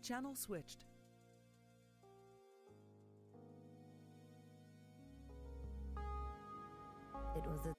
Channel switched. It was a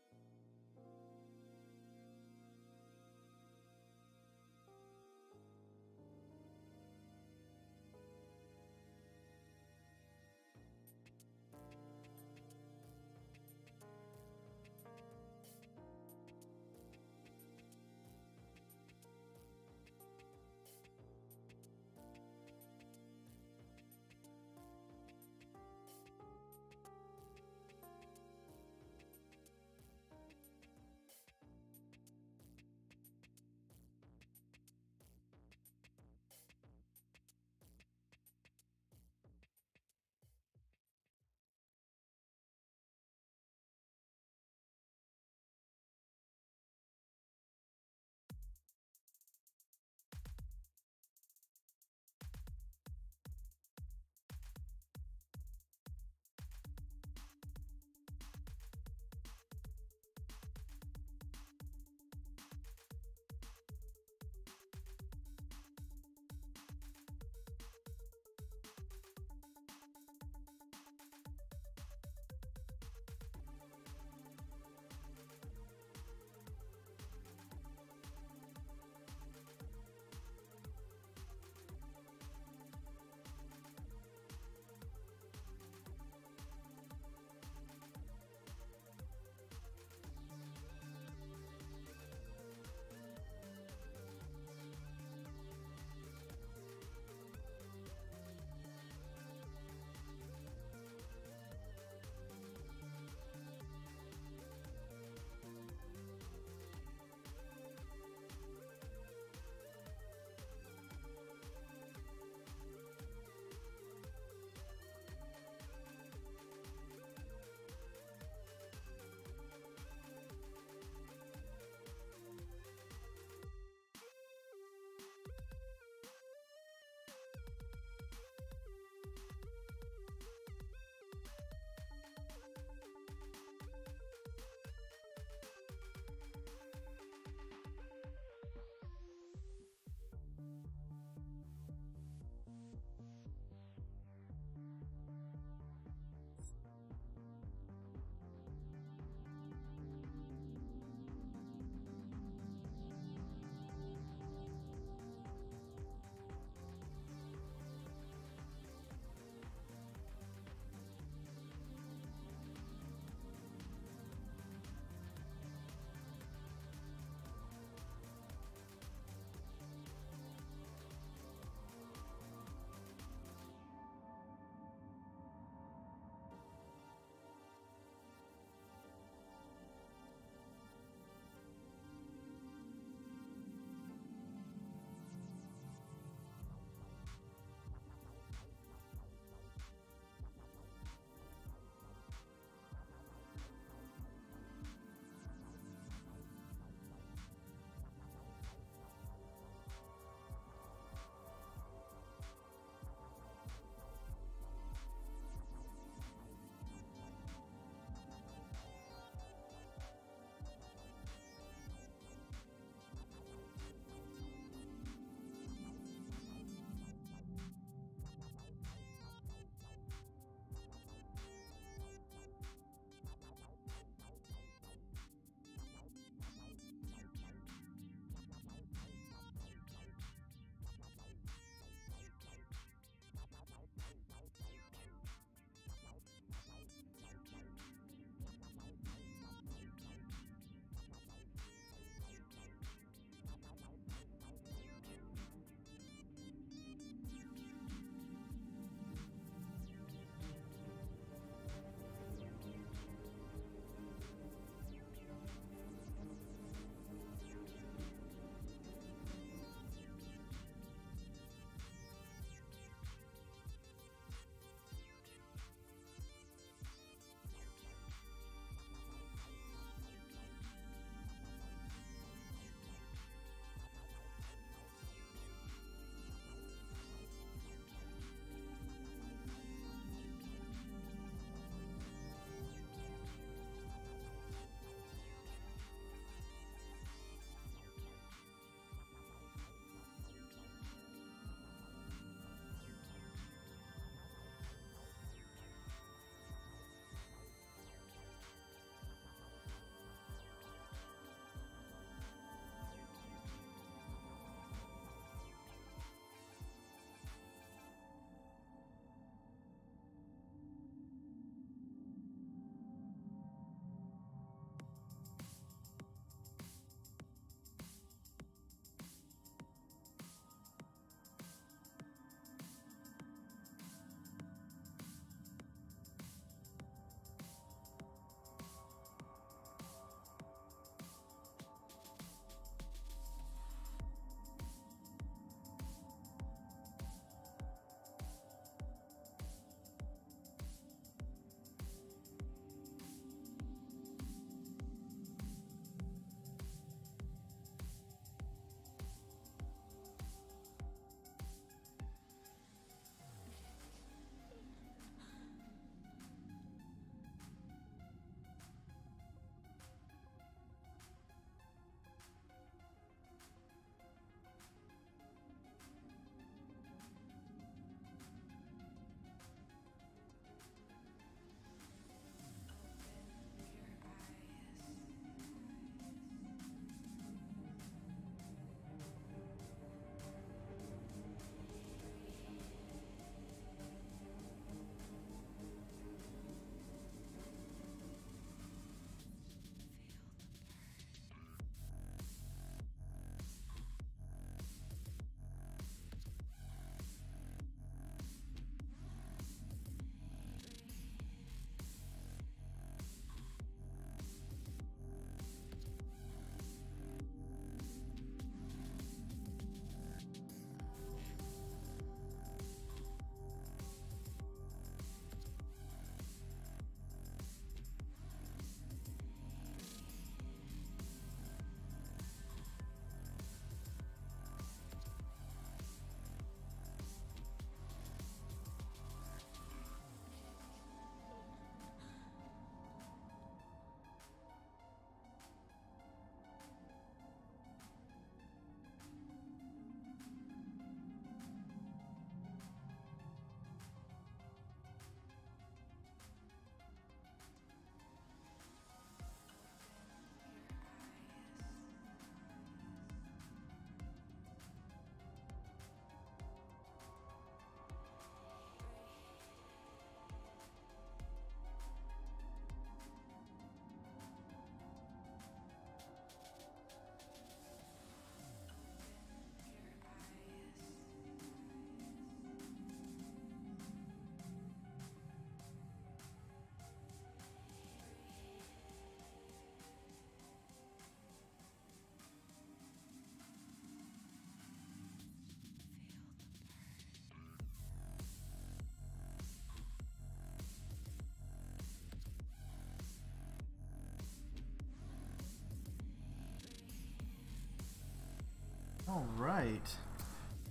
Alright.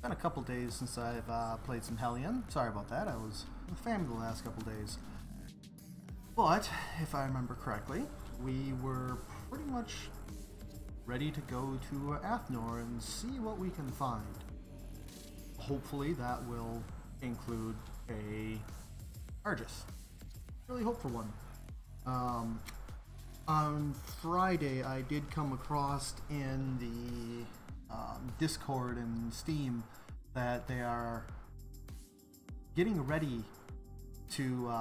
Been a couple days since I've played some Hellion. Sorry about that, I was with family the last couple days. But, if I remember correctly, we were pretty much ready to go to Athnor and see what we can find. Hopefully that will include a Argus. Really hope for one. On Friday I did come across in the Discord and Steam that they are getting ready to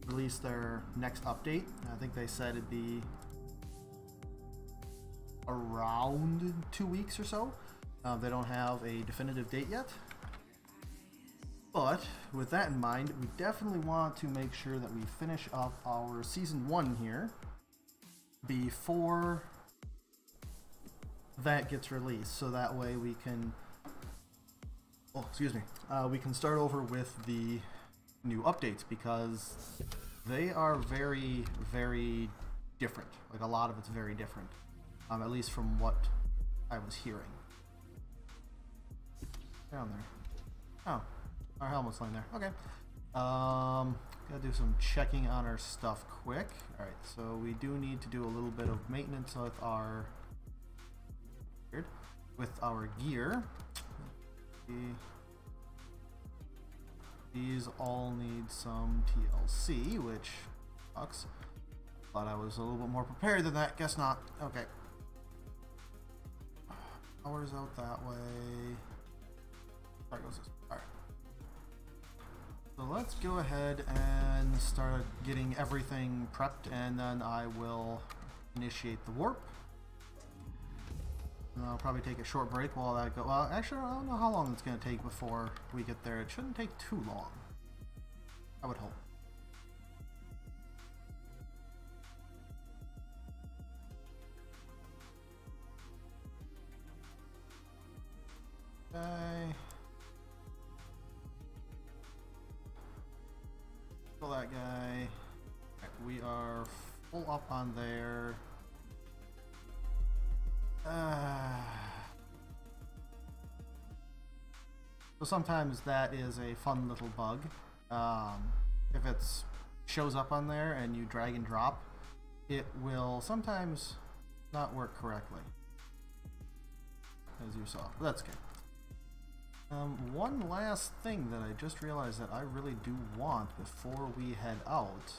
release their next update. I think they said it'd be around 2 weeks or so. They don't have a definitive date yet. But with that in mind, we definitely want to make sure that we finish up our Season 1 here before that gets released, so that way we can we can start over with the new updates, because they are very, very different. Like, a lot of it's very different, at least from what I was hearing. Down there. Oh, our helmet's lying there. Okay. Gotta do some checking on our stuff quick. Alright, so we do need to do a little bit of maintenance with our gear. These all need some TLC, which sucks. Thought I was a little bit more prepared than that. Guess not. Okay. Power's out that way. There goes this. Alright. So let's go ahead and start getting everything prepped, and then I will initiate the warp. And I'll probably take a short break while that goes. Well, actually, I don't know how long it's going to take before we get there. It shouldn't take too long, I would hope. Okay. Kill that guy. Right, we are full up on there. So sometimes that is a fun little bug. If it shows up on there and you drag and drop, it will sometimes not work correctly, as you saw. But that's good. One last thing that I just realized that I really do want before we head out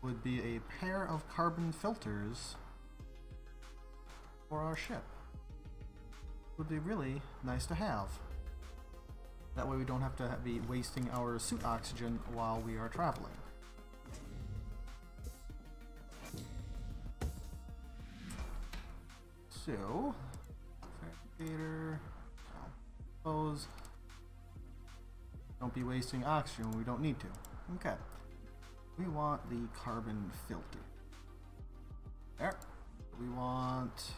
would be a pair of carbon filters for our ship. Would be really nice to have. That way we don't have to be wasting our suit oxygen while we are traveling. So, fabricator, suppose, don't be wasting oxygen when we don't need to. Okay. We want the carbon filter. There. We want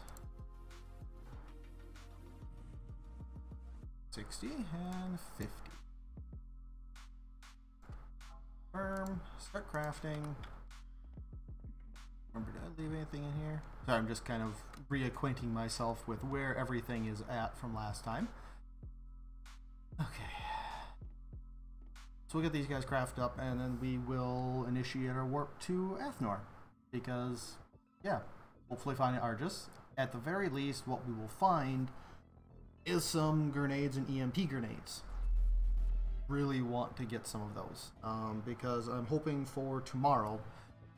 60 and 50. Confirm. Start crafting. Remember, did I leave anything in here? So I'm just kind of reacquainting myself with where everything is at from last time. Okay. So we'll get these guys crafted up, and then we will initiate our warp to Athnor. Because, yeah, hopefully find an Argus. At the very least, what we will find is some grenades and EMP grenades. Really want to get some of those, because I'm hoping for tomorrow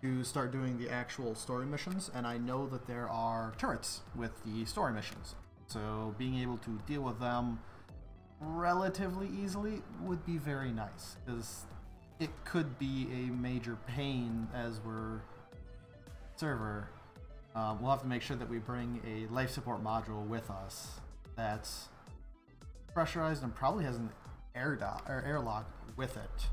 to start doing the actual story missions, and I know that there are turrets with the story missions. So being able to deal with them relatively easily would be very nice, because it could be a major pain as we're server. We'll have to make sure that we bring a life support module with us that's pressurized and probably has an airlock with it,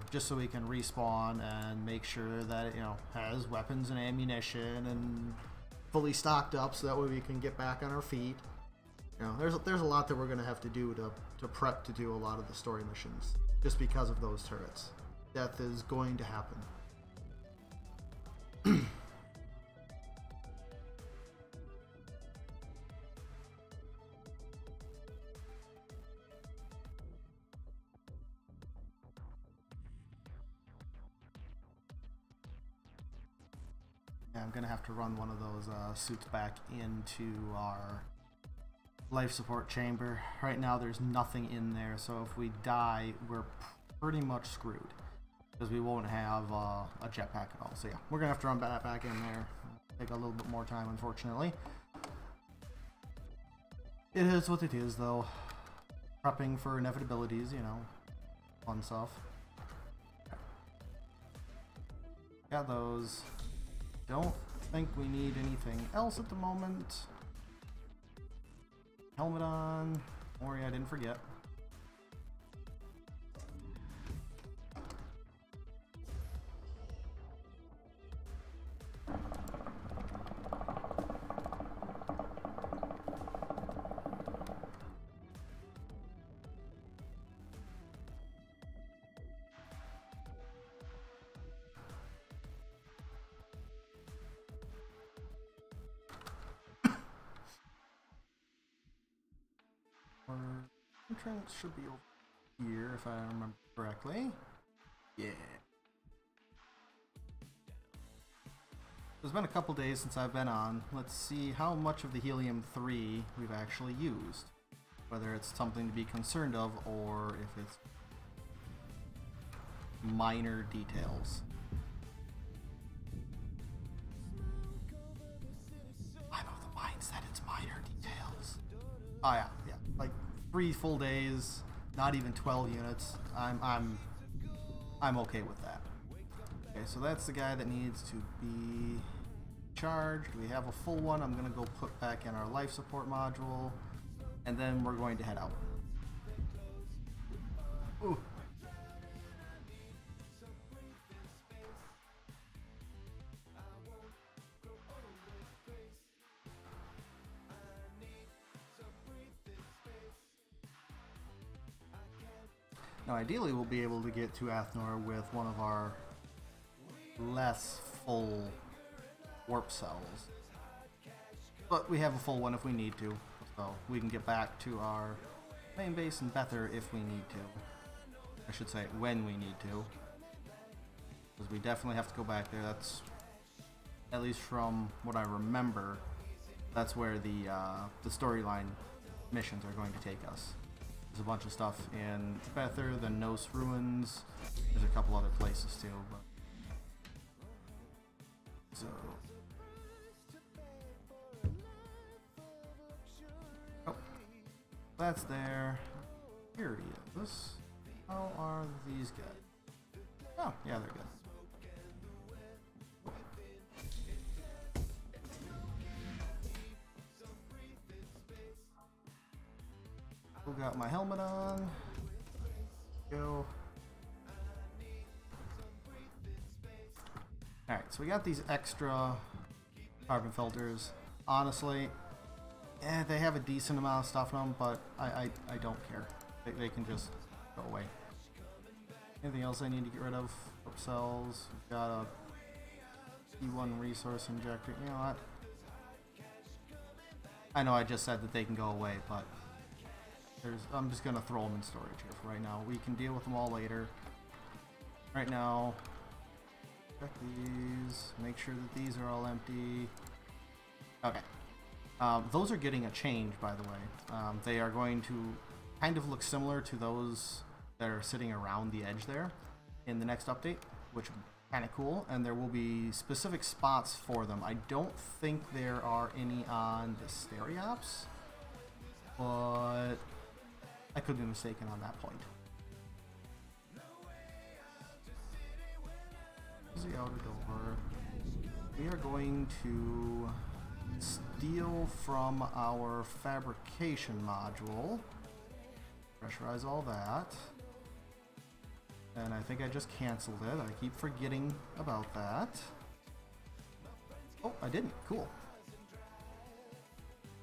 just so we can respawn and make sure that it, has weapons and ammunition and fully stocked up, so that way we can get back on our feet. There's a lot that we're going to have to do to prep to do a lot of the story missions, just because of those turrets. Death is going to happen. Yeah, I'm gonna have to run one of those suits back into our life support chamber. Right now there's nothing in there, so if we die, we're pretty much screwed. Because we won't have a jetpack at all. So yeah, we're gonna have to run that back in there. Take a little bit more time, unfortunately. It is what it is, though. Prepping for inevitabilities, you know, fun stuff. Got those. Don't think we need anything else at the moment. Helmet on. Don't worry, I didn't forget. Entrance should be over here if I remember correctly. Yeah. It's been a couple days since I've been on. Let's see how much of the helium-3 we've actually used. Whether it's something to be concerned of or if it's minor details. I'm of the mindset it's minor details. Oh yeah, yeah. Like 3 full days, not even 12 units. I'm okay with that. Okay, so that's the guy that needs to be charged. We have a full one. I'm gonna go put back in our life support module, and then we're going to head out. Ooh. Now, ideally, we'll be able to get to Athnor with one of our less full warp cells. But we have a full one if we need to, so we can get back to our main base in Bether if we need to. I should say, when we need to. Because we definitely have to go back there. That's, at least from what I remember, that's where the storyline missions are going to take us. There's a bunch of stuff in Bether, the Nos Ruins. There's a couple other places too. But... So... Oh. That's there. Here he is. How are these guys? Oh, yeah, they're good. Got my helmet on. Go. Alright, so we got these extra carbon filters. Honestly, they have a decent amount of stuff in them, but I don't care. They can just go away. Anything else I need to get rid of? Warp cells. We've got a E1 resource injector. You know what? I know I just said that they can go away, but I'm just going to throw them in storage here for right now. We can deal with them all later. Right now, check these. Make sure that these are all empty. Okay. Those are getting a change, by the way. They are going to kind of look similar to those that are sitting around the edge there in the next update, which is kind of cool. And there will be specific spots for them. I don't think there are any on the Stereops, but I could be mistaken on that point. Here's the outer door. We are going to steal from our fabrication module. Pressurize all that. And I think I just canceled it. I keep forgetting about that. Oh, I didn't. Cool.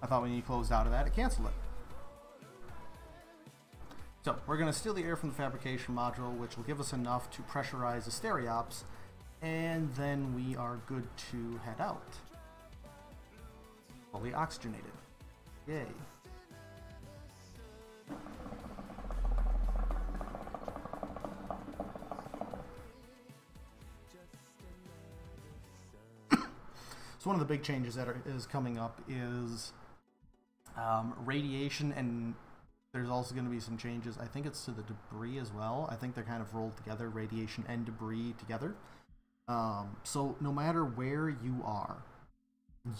I thought when you closed out of that, it canceled it. So, we're going to steal the air from the fabrication module, which will give us enough to pressurize the Stereops, and then we are good to head out. Fully oxygenated. Yay. So one of the big changes that is coming up is radiation, and there's also going to be some changes. I think it's to the debris as well. I think they're kind of rolled together, radiation and debris together. So no matter where you are,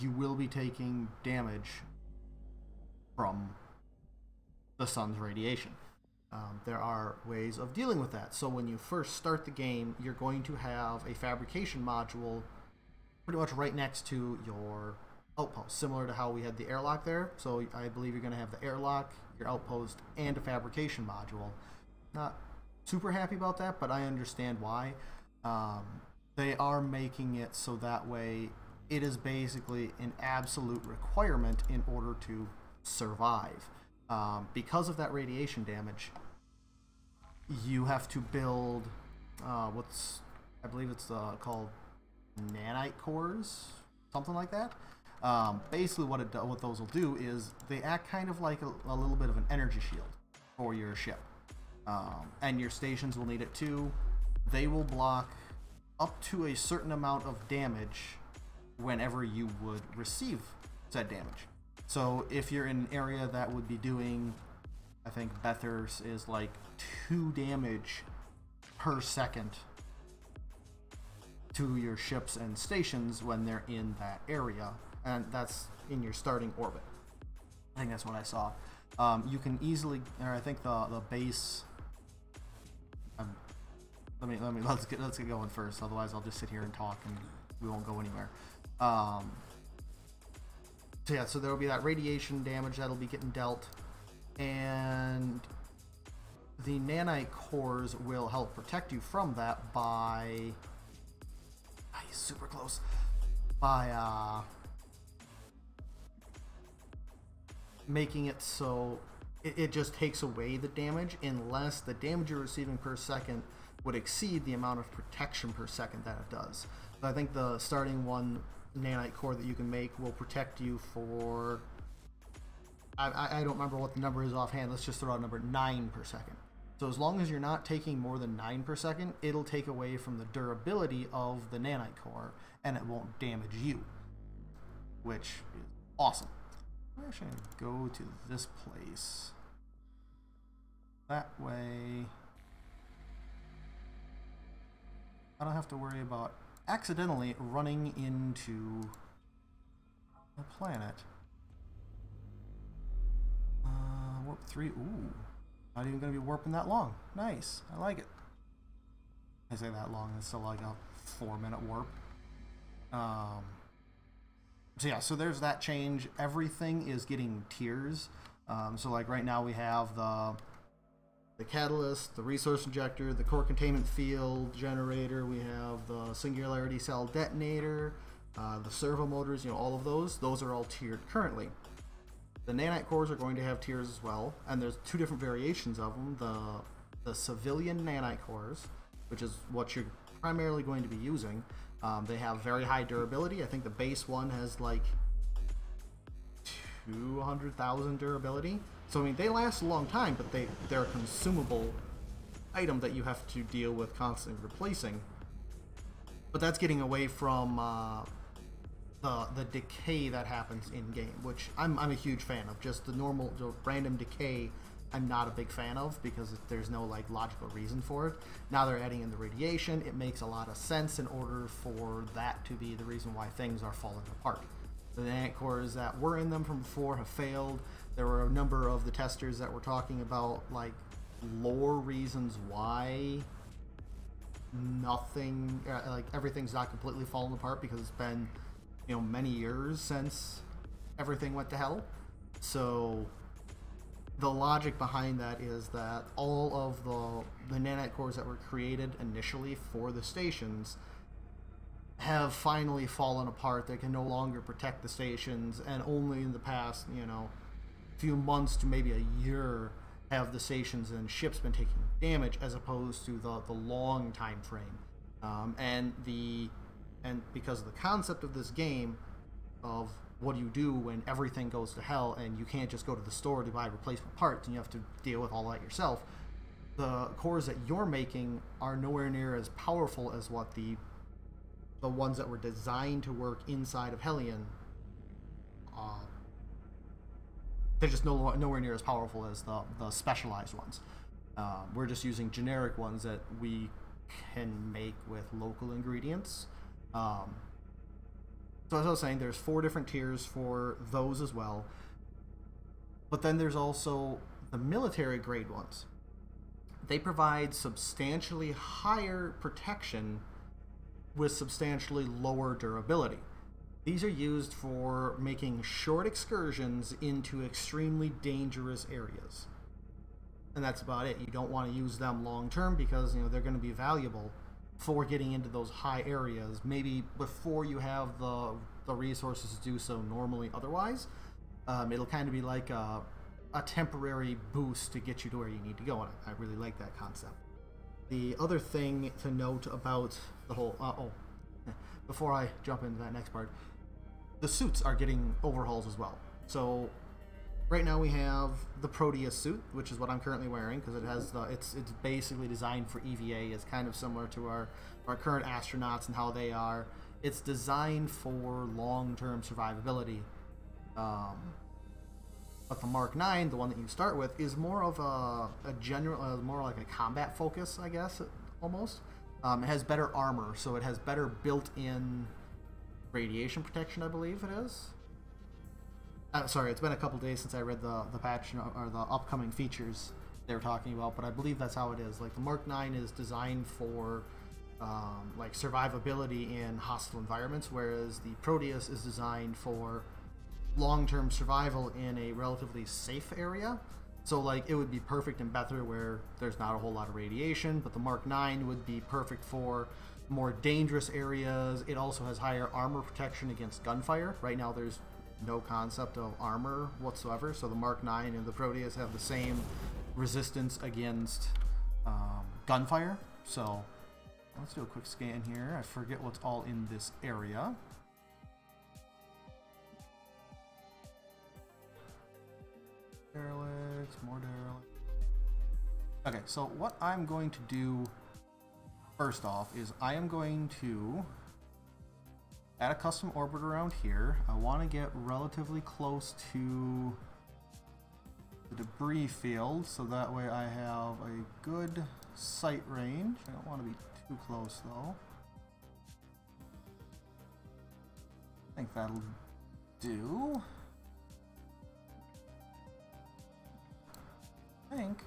you will be taking damage from the sun's radiation. There are ways of dealing with that. So when you first start the game, you're going to have a fabrication module pretty much right next to your outpost, similar to how we had the airlock there. So I believe you're going to have the airlock, your outpost, and a fabrication module. Not super happy about that, but I understand why. They are making it so that way it is basically an absolute requirement in order to survive. Because of that radiation damage, you have to build I believe it's called nanite cores, something like that. Basically what those will do is they act kind of like a little bit of an energy shield for your ship. And your stations will need it too. They will block up to a certain amount of damage whenever you would receive said damage. So if you're in an area that would be doing, I think Bethers is like 2 damage per second to your ships and stations when they're in that area, and that's in your starting orbit. I think that's what I saw. You can easily, or I think the base. Let's get going first. Otherwise, I'll just sit here and talk and we won't go anywhere. So yeah, so there will be that radiation damage that'll be getting dealt, and the nanite cores will help protect you from that by super close by making it so it just takes away the damage unless the damage you're receiving per second would exceed the amount of protection per second that it does. So I think the starting one nanite core that you can make will protect you for, I don't remember what the number is offhand. Let's just throw out number 9 per second. So as long as you're not taking more than 9 per second, it'll take away from the durability of the nanite core and it won't damage you, which is awesome. I'm actually going to go to this place. That way I don't have to worry about accidentally running into a planet. Warp 3. Ooh. Not even going to be warping that long. Nice. I like it. I say that long. It's still like a 4-minute warp. So yeah, so there's that change. Everything is getting tiers. So like right now we have the catalyst, the resource injector, the core containment field generator, we have the singularity cell detonator, the servo motors, all of those are all tiered currently. The nanite cores are going to have tiers as well, and there's 2 different variations of them. The civilian nanite cores, which is what you're primarily going to be using, they have very high durability. I think the base one has like 200,000 durability. So I mean, they last a long time, but they're a consumable item that you have to deal with constantly replacing. But that's getting away from the decay that happens in game, which I'm a huge fan of. Just the random decay, I'm not a big fan of because there's no like logical reason for it. Now they're adding in the radiation. It makes a lot of sense in order for that to be the reason why things are falling apart. The nanite cores that were in them from before have failed. There were a number of the testers that were talking about like lore reasons why nothing, like everything's not completely fallen apart because it's been, many years since everything went to hell. So the logic behind that is that all of the nanite cores that were created initially for the stations have finally fallen apart. They can no longer protect the stations, and only in the past, few months to maybe a year have the stations and ships been taking damage, as opposed to the long time frame. And because of the concept of this game of what do you do when everything goes to hell and you can't just go to the store to buy replacement parts and you have to deal with all that yourself, the cores that you're making are nowhere near as powerful as what the the ones that were designed to work inside of Hellion, they're just nowhere near as powerful as the specialized ones. We're just using generic ones that we can make with local ingredients. So as I was saying, there's 4 different tiers for those as well. But then there's also the military grade ones. They provide substantially higher protection with substantially lower durability. These are used for making short excursions into extremely dangerous areas. And that's about it. You don't want to use them long term because, you know, they're going to be valuable for getting into those high areas, maybe before you have the resources to do so normally otherwise. It'll kind of be like a temporary boost to get you to where you need to go, and I really like that concept. The other thing to note about the whole... before I jump into that next part, the suits are getting overhauls as well. So right now we have the Proteus suit, which is what I'm currently wearing, because it has the it's basically designed for EVA. It's kind of similar to our current astronauts and how they are. It's designed for long-term survivability. But the Mark 9, the one that you start with, is more of a general, more like a combat focus, I guess, almost. It has better armor, so it has better built-in radiation protection, I believe it is. Sorry, it's been a couple days since I read the patch or the upcoming features they were talking about, but I believe that's how it is. Like the Mark 9 is designed for like survivability in hostile environments, whereas the Proteus is designed for long-term survival in a relatively safe area. So like it would be perfect in Bethor where there's not a whole lot of radiation, but the Mark 9 would be perfect for more dangerous areas. It also has higher armor protection against gunfire. Right now there's no concept of armor whatsoever, so the Mark 9 and the Proteus have the same resistance against gunfire. So let's do a quick scan here. I forget what's all in this area. Derelicts, more derelicts. Okay, so what I'm going to do first off is I am going to add a custom orbit around here. I want to get relatively close to the debris field so that way I have a good sight range. I don't want to be too close though. I think that'll do. I think.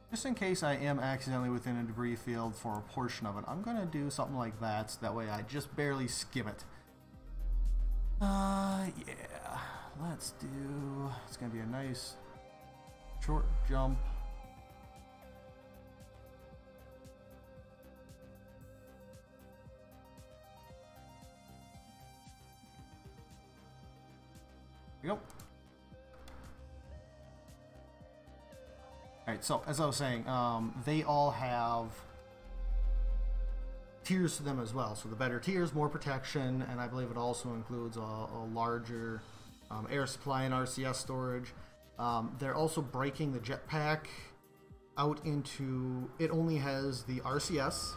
Just in case I am accidentally within a debris field for a portion of it, I'm gonna do something like that so that way I just barely skim it. Yeah, let's do, it's gonna be a nice short jump. There we go. Alright, so as I was saying, they all have tiers to them as well. So the better tiers, more protection, and I believe it also includes a larger air supply and RCS storage. They're also breaking the jetpack out into, it only has the RCS,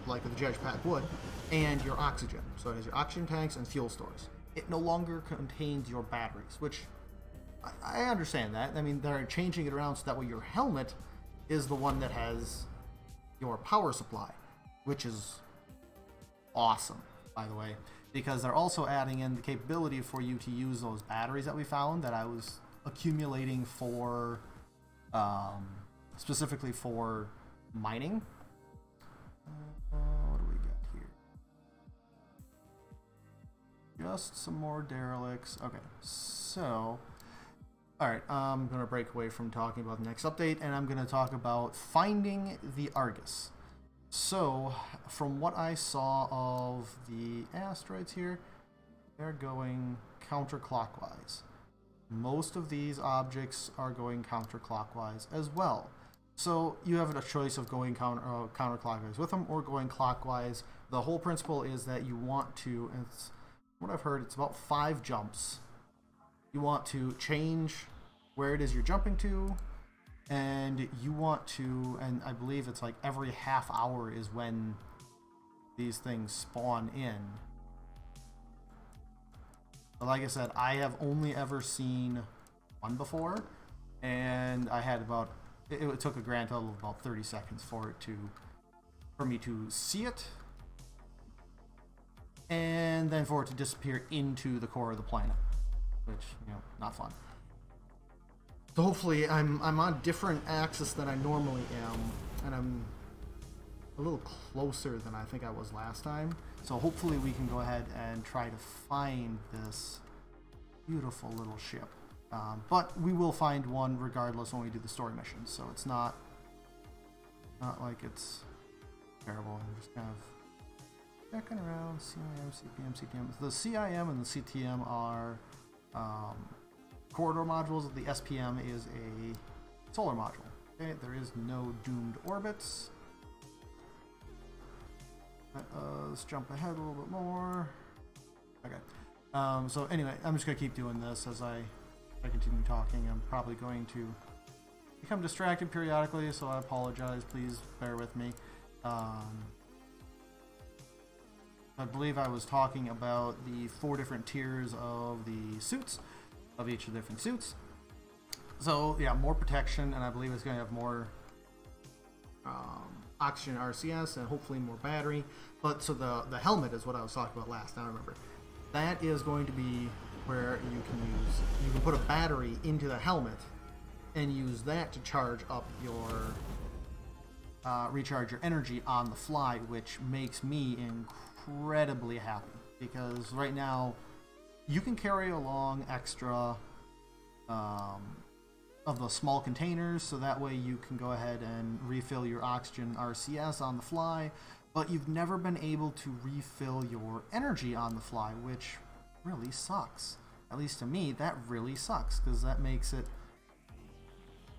like the jetpack would, and your oxygen. So it has your oxygen tanks and fuel stores. It no longer contains your batteries, which I understand that. I mean, they're changing it around so that way your helmet is the one that has your power supply, which is awesome, by the way, because they're also adding in the capability for you to use those batteries that we found that I was accumulating for, specifically for mining. What do we got here? Just some more derelicts. Okay, so... Alright, I'm going to break away from talking about the next update, and I'm going to talk about finding the Argus. So, from what I saw of the asteroids here, they're going counterclockwise. Most of these objects are going counterclockwise as well. So, you have a choice of going counterclockwise with them or going clockwise. The whole principle is that you want to, and it's, what I've heard, it's about 5 jumps. You want to change where it is you're jumping to, and you want to, and I believe it's like every half hour is when these things spawn in. But like I said, I have only ever seen one before, and I had about, it took a grand total of about 30 seconds for me to see it, and then for it to disappear into the core of the planet, which, you know, not fun. So hopefully I'm on a different axis than I normally am, and I'm a little closer than I think I was last time. So hopefully we can go ahead and try to find this beautiful little ship. But we will find one regardless when we do the story missions, so it's not like it's terrible. I'm just kind of checking around. CIM, CPM, CTM. The CIM and the CTM are corridor modules. The SPM is a solar module. Okay, there is no doomed orbits. Let's jump ahead a little bit more. Okay. So anyway, I'm just gonna keep doing this as I continue talking. I'm probably going to become distracted periodically, so I apologize. Please bear with me. I believe I was talking about the 4 different tiers of the suits, of each of the different suits. So yeah, more protection, and I believe it's going to have more oxygen RCS and hopefully more battery. But so the helmet is what I was talking about last. Now I remember. That is going to be where you can put a battery into the helmet and use that to charge up your recharge your energy on the fly, which makes me incredibly happy, because right now you can carry along extra of the small containers, so that way you can go ahead and refill your oxygen RCS on the fly, but you've never been able to refill your energy on the fly, which really sucks. At least to me, that really sucks, because that makes it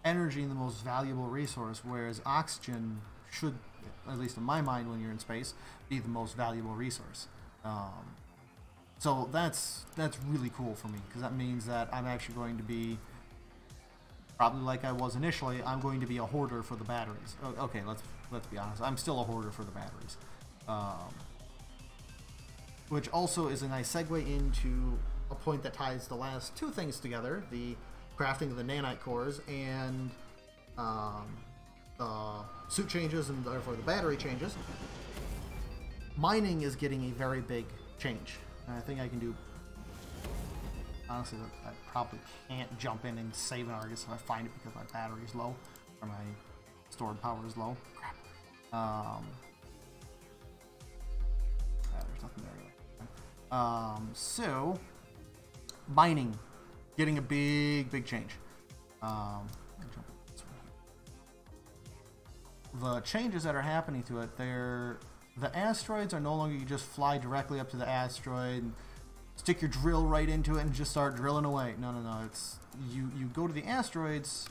energy the most valuable resource, whereas oxygen should, at least in my mind when you're in space, be the most valuable resource. So that's really cool for me, because that means that I'm actually going to be, probably like I was initially, I'm going to be a hoarder for the batteries. Okay, let's be honest, I'm still a hoarder for the batteries. Which also is a nice segue into a point that ties the last 2 things together, the crafting of the nanite cores and suit changes, and therefore the battery changes. Mining is getting a very big change, and I think I can do, honestly, I probably can't jump in and save an Argus if I find it, because my battery's low, or my stored power is low. Crap. There's nothing there really. So mining getting a big change. The changes that are happening to it, the asteroids are no longer, you just fly directly up to the asteroid and stick your drill right into it and just start drilling away. No, it's you go to the asteroids,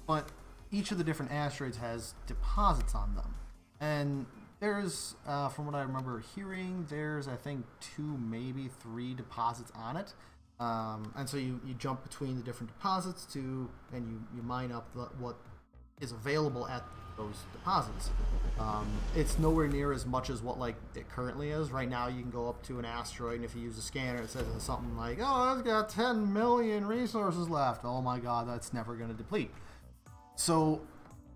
but each of the different asteroids has deposits on them, and there's from what I remember hearing, there's I think 2, maybe 3 deposits on it. And so you jump between the different deposits and you mine up what is available at those deposits. It's nowhere near as much as what like it currently is. Right now you can go up to an asteroid, and if you use a scanner, it says something like, oh, it's got 10 million resources left. Oh my god, that's never going to deplete. So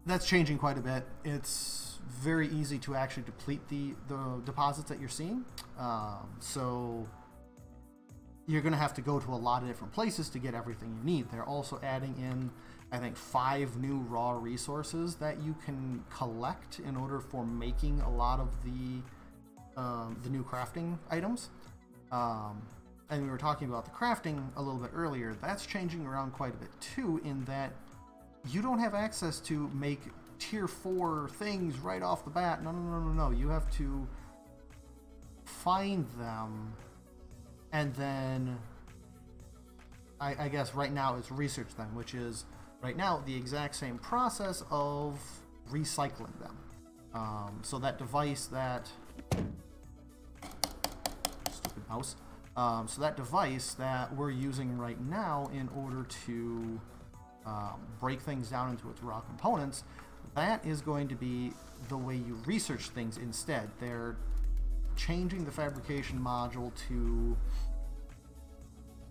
that's changing quite a bit. It's very easy to actually deplete the deposits that you're seeing. So you're going to have to go to a lot of different places to get everything you need. They're also adding in, I think, 5 new raw resources that you can collect in order for making a lot of the new crafting items. And we were talking about the crafting a little bit earlier. That's changing around quite a bit too, in that you don't have access to make tier 4 things right off the bat. No. You have to find them, and then I guess right now it's research them, which is right now the exact same process of recycling them. So that device that stupid mouse. So that device that we're using right now in order to break things down into its raw components, that is going to be the way you research things instead. changing the fabrication module to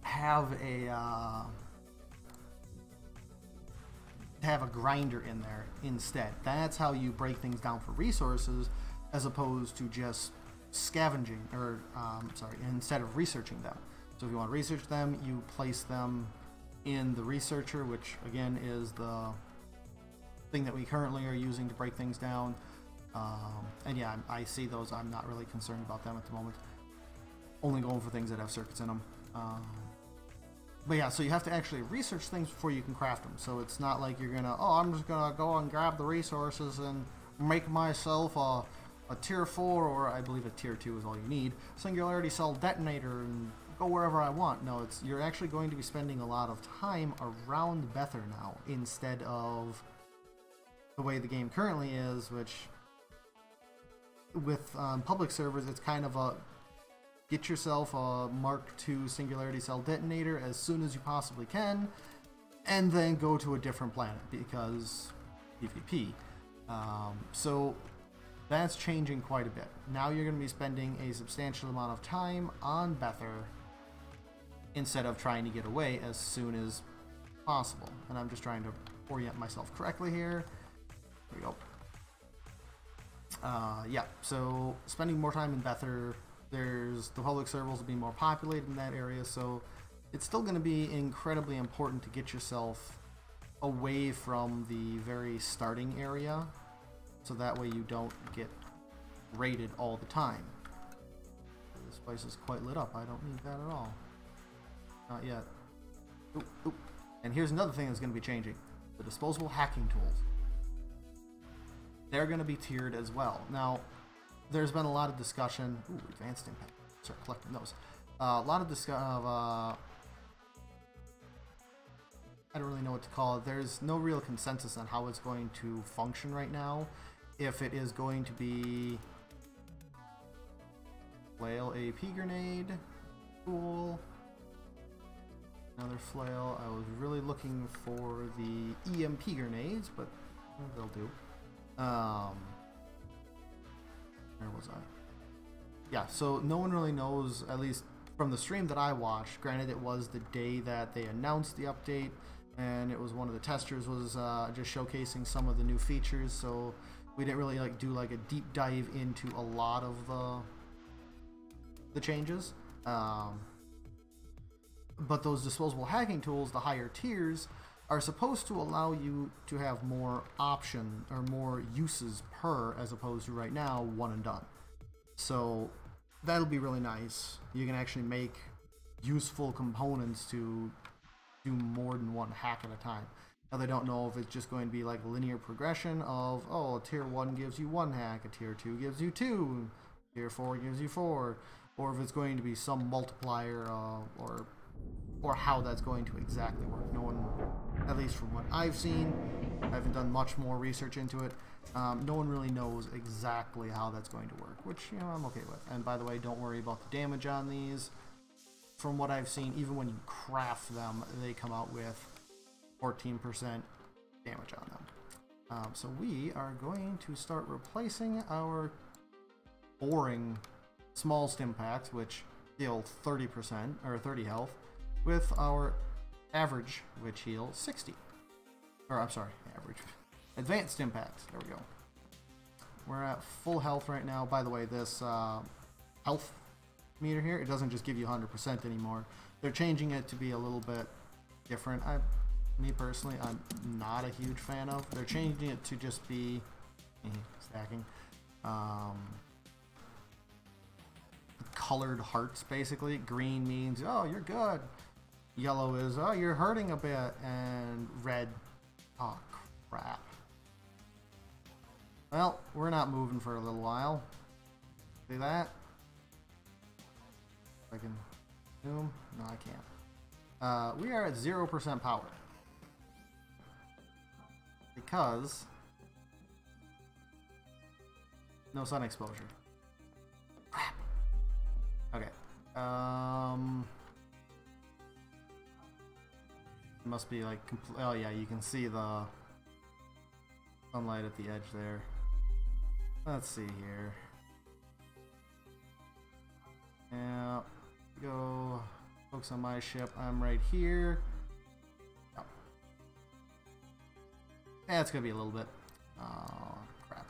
have a grinder in there instead. That's how you break things down for resources, as opposed to just scavenging, or instead of researching them. So if you want to research them, you place them in the researcher, which again is the thing that we currently are using to break things down. And yeah, I see those. I'm not really concerned about them at the moment. Only going for things that have circuits in them. But yeah, so you have to actually research things before you can craft them. So it's not like you're gonna, oh, I'm just gonna go and grab the resources and make myself a tier 4, or I believe a tier 2 is all you need, singularity cell detonator, and go wherever I want. No, you're actually going to be spending a lot of time around Bether now, instead of the way the game currently is, which with public servers, it's kind of a get yourself a Mark II singularity cell detonator as soon as you possibly can, and then go to a different planet, because PvP. So that's changing quite a bit. Now you're going to be spending a substantial amount of time on Bether instead of trying to get away as soon as possible. And I'm just trying to orient myself correctly here. There we go. Yeah, so spending more time in Bether, the public servers will be more populated in that area, so it's still going to be incredibly important to get yourself away from the very starting area, so that way you don't get raided all the time. This place is quite lit up. I don't need that at all. Not yet. Oop, oop. And here's another thing that's going to be changing. The disposable hacking tools. They're going to be tiered as well. Now, there's been a lot of discussion. Ooh, advanced impact. Start collecting those. A lot of discussion of I don't really know what to call it. There's no real consensus on how it's going to function right now. If it is going to be flail AP grenade, cool. Another flail. I was really looking for the EMP grenades, but they'll do. Where was I? Yeah, so no one really knows, at least from the stream that I watched. Granted, it was the day that they announced the update, and it was one of the testers was just showcasing some of the new features, so we didn't really do a deep dive into a lot of the changes. But those disposable hacking tools, the higher tiers, are supposed to allow you to have more option or more uses per, as opposed to right now, one and done. So that'll be really nice. You can actually make useful components to do more than one hack at a time. Now they don't know if it's just going to be like linear progression of, oh, a tier 1 gives you 1 hack, a tier 2 gives you 2, tier 4 gives you 4, or if it's going to be some multiplier, or how that's going to exactly work. No one, at least from what I've seen, I haven't done much more research into it, no one really knows exactly how that's going to work, which, you know, I'm okay with. And by the way, don't worry about the damage on these. From what I've seen, even when you craft them, they come out with 14% damage on them. So we are going to start replacing our boring small stim packs, which deal 30% or 30 health, with our average, which heals 60. Or I'm sorry, average. Advanced stim packs. There we go. We're at full health right now. By the way, this health meter here, it doesn't just give you 100% anymore. They're changing it to be a little bit different. Me personally, I'm not a huge fan of. They're changing it to just be stacking. Colored hearts, basically. Green means, oh, you're good. Yellow is, oh, you're hurting a bit. And red, oh, crap. Well, we're not moving for a little while. See that? I can zoom? No, I can't. We are at 0% power. Because no sun exposure. Crap. Okay. It must be like oh yeah, you can see the sunlight at the edge there. Let's see here. Yeah, go focus on my ship. I'm right here. Oh. Yeah, it's gonna be a little bit. Oh, crap.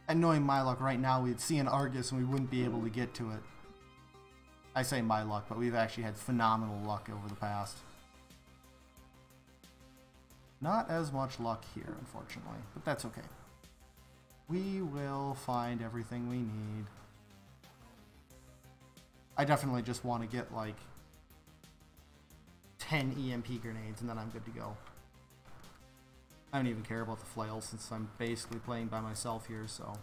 And knowing my luck right now, we'd see an Argus and we wouldn't be able to get to it. I say my luck, but we've actually had phenomenal luck over the past. Not as much luck here, unfortunately, but that's okay. We will find everything we need. I definitely just want to get like 10 EMP grenades and then I'm good to go. I don't even care about the flail since I'm basically playing by myself here, so.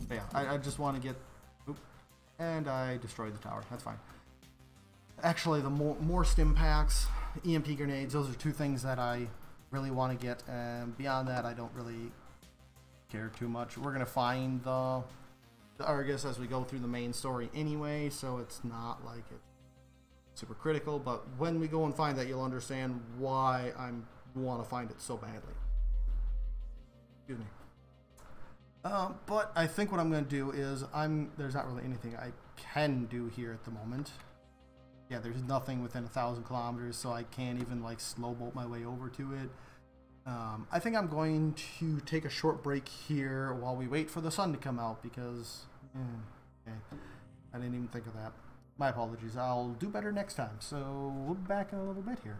But yeah, I just want to get... Oop, and I destroyed the tower. That's fine. Actually, the more stim packs, EMP grenades, those are two things that I really want to get. And beyond that, I don't really care too much. We're going to find the Argus as we go through the main story anyway, so it's not like it's super critical. But when we go and find that, you'll understand why I want to find it so badly. Excuse me. But I think what I'm going to do is there's not really anything I can do here at the moment. Yeah, there's nothing within 1,000 kilometers, so I can't even like slow bolt my way over to it. I think I'm going to take a short break here while we wait for the sun to come out because, okay, I didn't even think of that. My apologies. I'll do better next time. So we'll be back in a little bit here.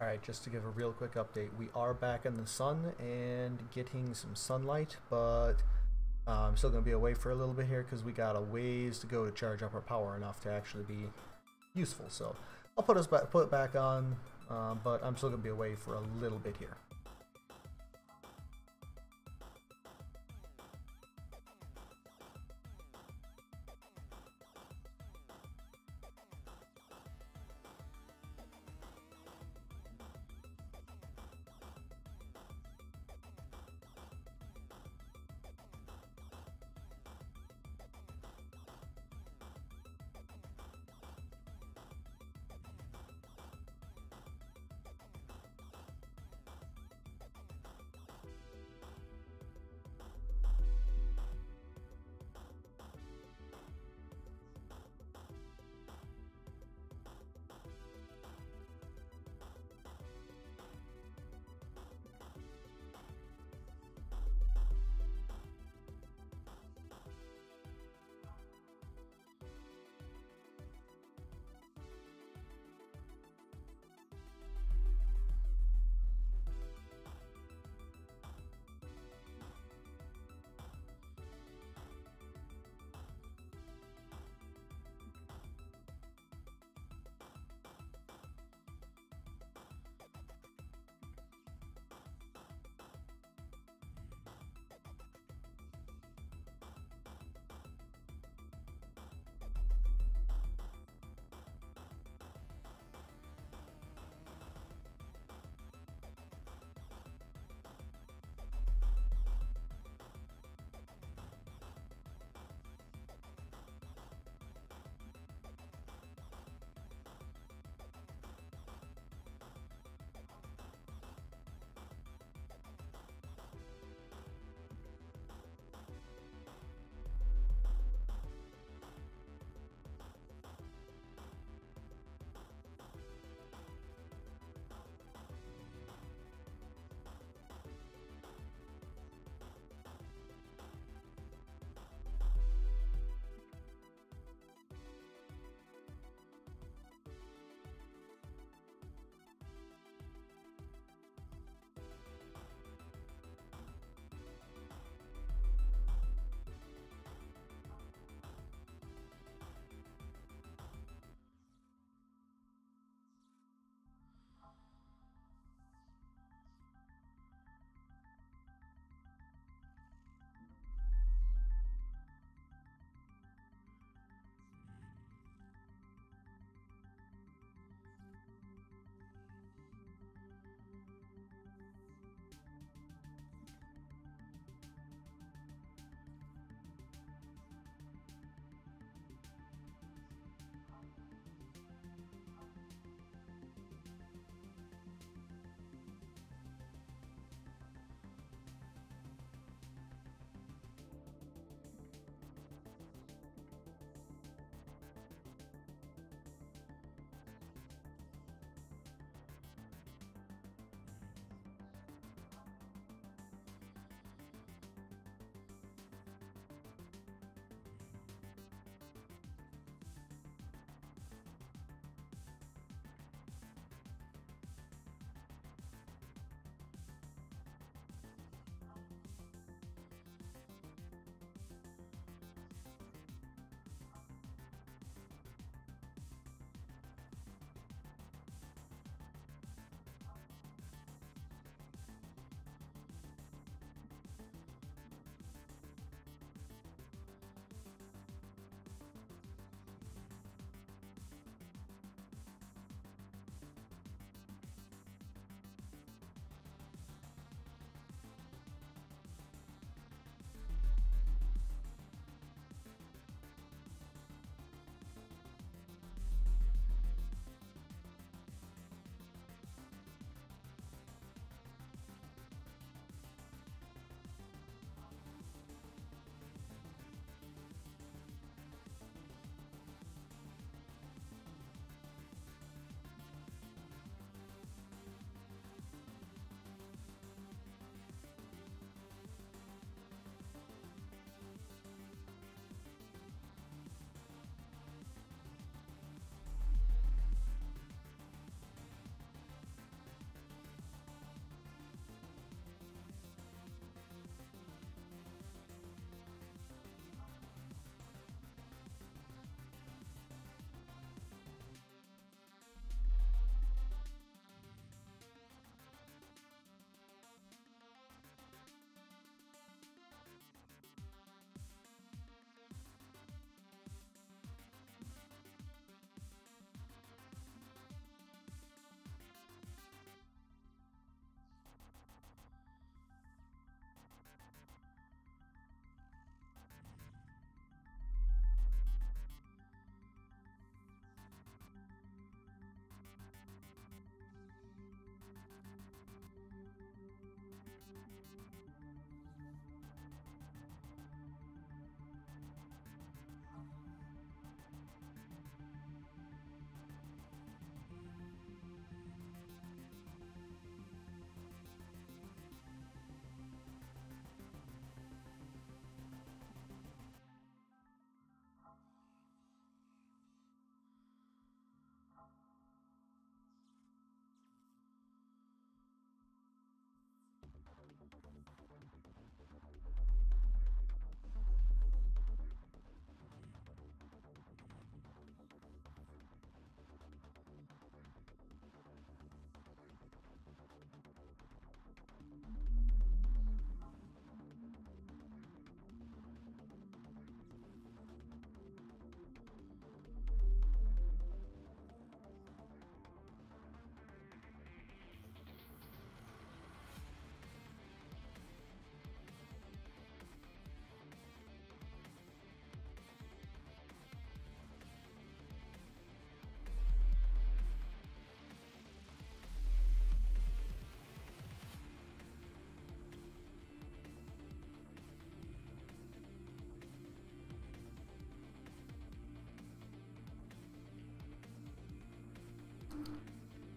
Alright, just to give a real quick update, we are back in the sun and getting some sunlight, but I'm still going to be away for a little bit here because we got a ways to go to charge up our power enough to actually be useful. So I'll put it back on, but I'm still going to be away for a little bit here.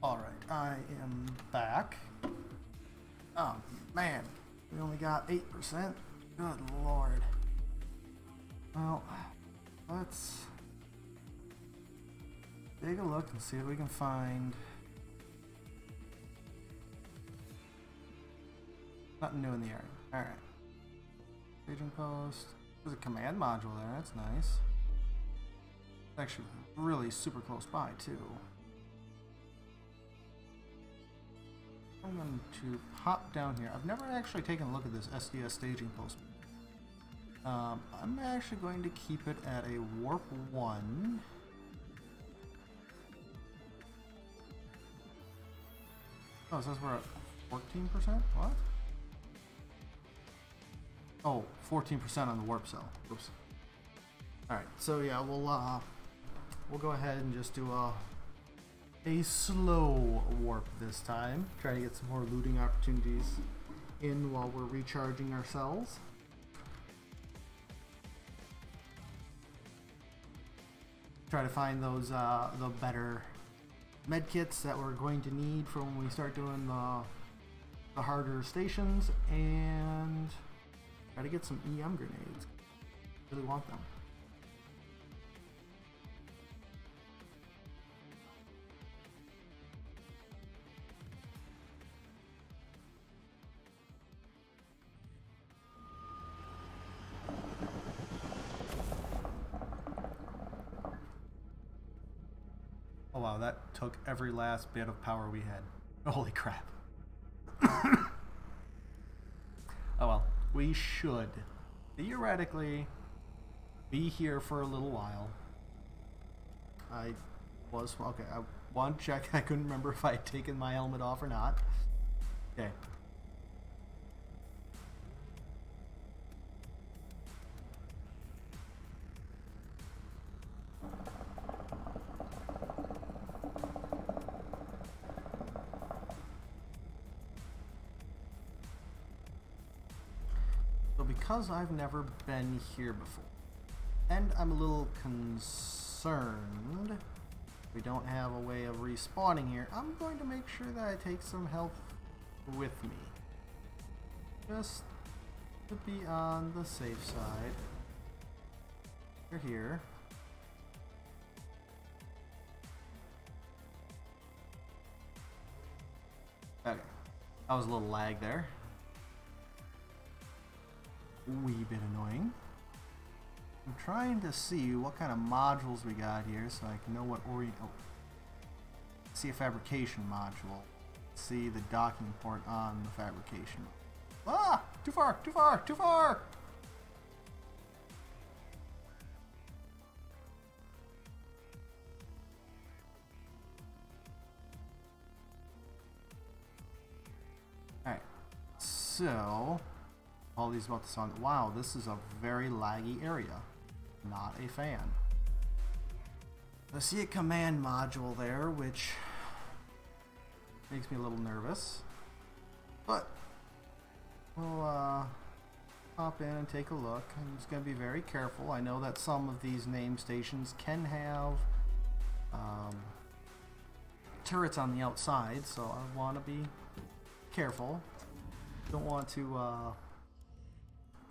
Alright, I am back. Oh, man. We only got 8%. Good lord. Well, let's take a look and see what we can find. Nothing new in the area. Alright. Staging post. There's a command module there. That's nice. It's actually really super close by, too. I'm going to hop down here. I've never actually taken a look at this SDS staging post. I'm actually going to keep it at a warp 1. Oh, it says we're at 14%? What? Oh, 14% on the warp cell. Oops. Alright, so yeah, we'll go ahead and just do a slow warp this time. Try to get some more looting opportunities in while we're recharging ourselves. Try to find those the better med kits that we're going to need for when we start doing the harder stations, and try to get some EM grenades. Really want them. Oh wow, that took every last bit of power we had. Holy crap. Oh well, we should theoretically be here for a little while. I want to check. I couldn't remember if I had taken my helmet off or not. Okay. Because I've never been here before, and I'm a little concerned we don't have a way of respawning here, I'm going to make sure that I take some help with me, just to be on the safe side. You're here. Okay, that was a little lag there. Wee bit annoying. I'm trying to see what kind of modules we got here so I can know what see a fabrication module. See the docking port on the fabrication. Ah! Too far! Too far! Too far! Alright. So all these about the sun. Wow, this is a very laggy area. Not a fan. I see a command module there, which makes me a little nervous. But we'll hop in and take a look. I'm just going to be very careful. I know that some of these name stations can have turrets on the outside, so I want to be careful. Don't want to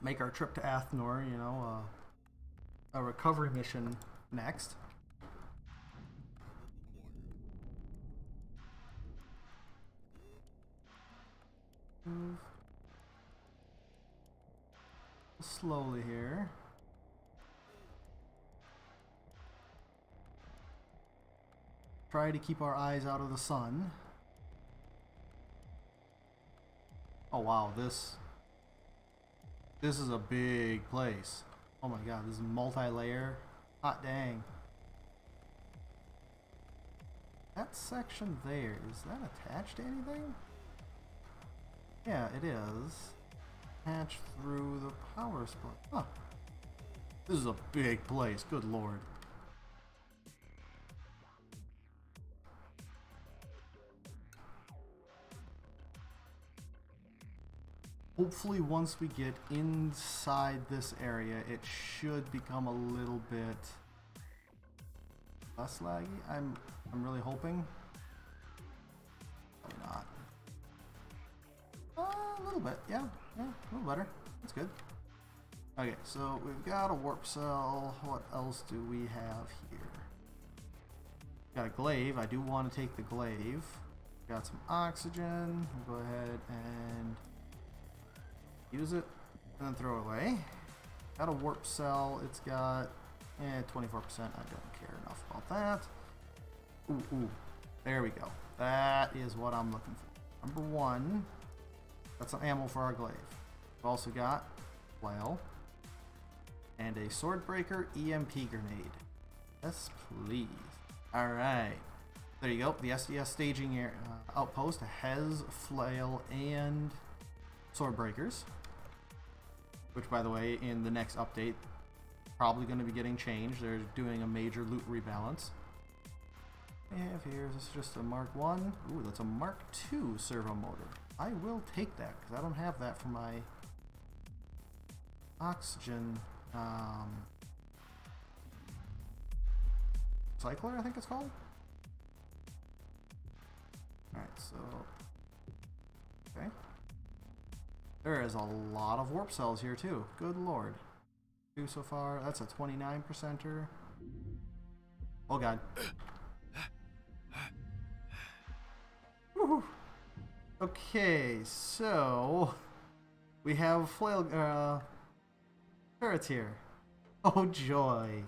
make our trip to Athnor, you know, a recovery mission next. Move slowly here. Try to keep our eyes out of the sun. Oh wow, this is a big place. Oh my god, this is multi-layer. Hot dang. That section there, is that attached to anything? Yeah, it is. Attached through the power supply. Huh. This is a big place, good lord. Hopefully once we get inside this area, it should become a little bit less laggy. I'm really hoping. little bit, yeah, a little better. That's good. Okay, so we've got a warp cell. What else do we have here? Got a glaive. I do want to take the glaive. Got some oxygen. We'll go ahead and use it and then throw it away. Got a warp cell. It's got 24%. I don't care enough about that. Ooh. There we go. That is what I'm looking for. Number one. Got some ammo for our glaive. We've also got flail and a swordbreaker EMP grenade. Yes, please. Alright. There you go. The SDS staging outpost has flail and sword breakers, which, by the way, in the next update, probably going to be getting changed. They're doing a major loot rebalance. We have here, is this just a Mark 1? Ooh, that's a Mark 2 servo motor. I will take that because I don't have that for my oxygen cycler, I think it's called. Alright, so okay. There is a lot of warp cells here too. Good lord. 2 so far. That's a 29%er. Oh god. Woohoo. Okay, so we have flail turrets here. Oh joy.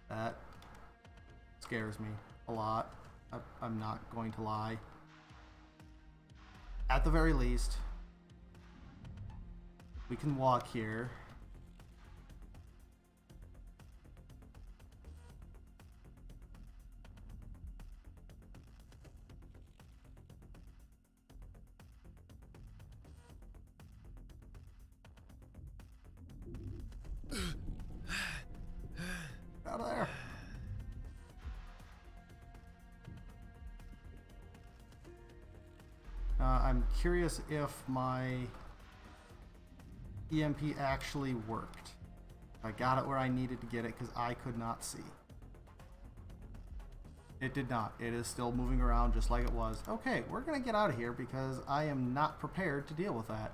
That scares me a lot. I'm not going to lie. At the very least, we can walk here. Out of there. I'm curious if my EMP actually worked. I got it where I needed to get it because I could not see. It did not. It is still moving around just like it was. Okay, we're going to get out of here because I am not prepared to deal with that.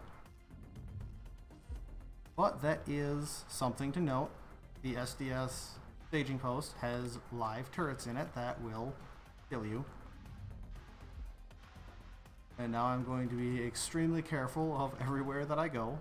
But that is something to note. The SDS staging post has live turrets in it that will kill you. And now I'm going to be extremely careful of everywhere that I go.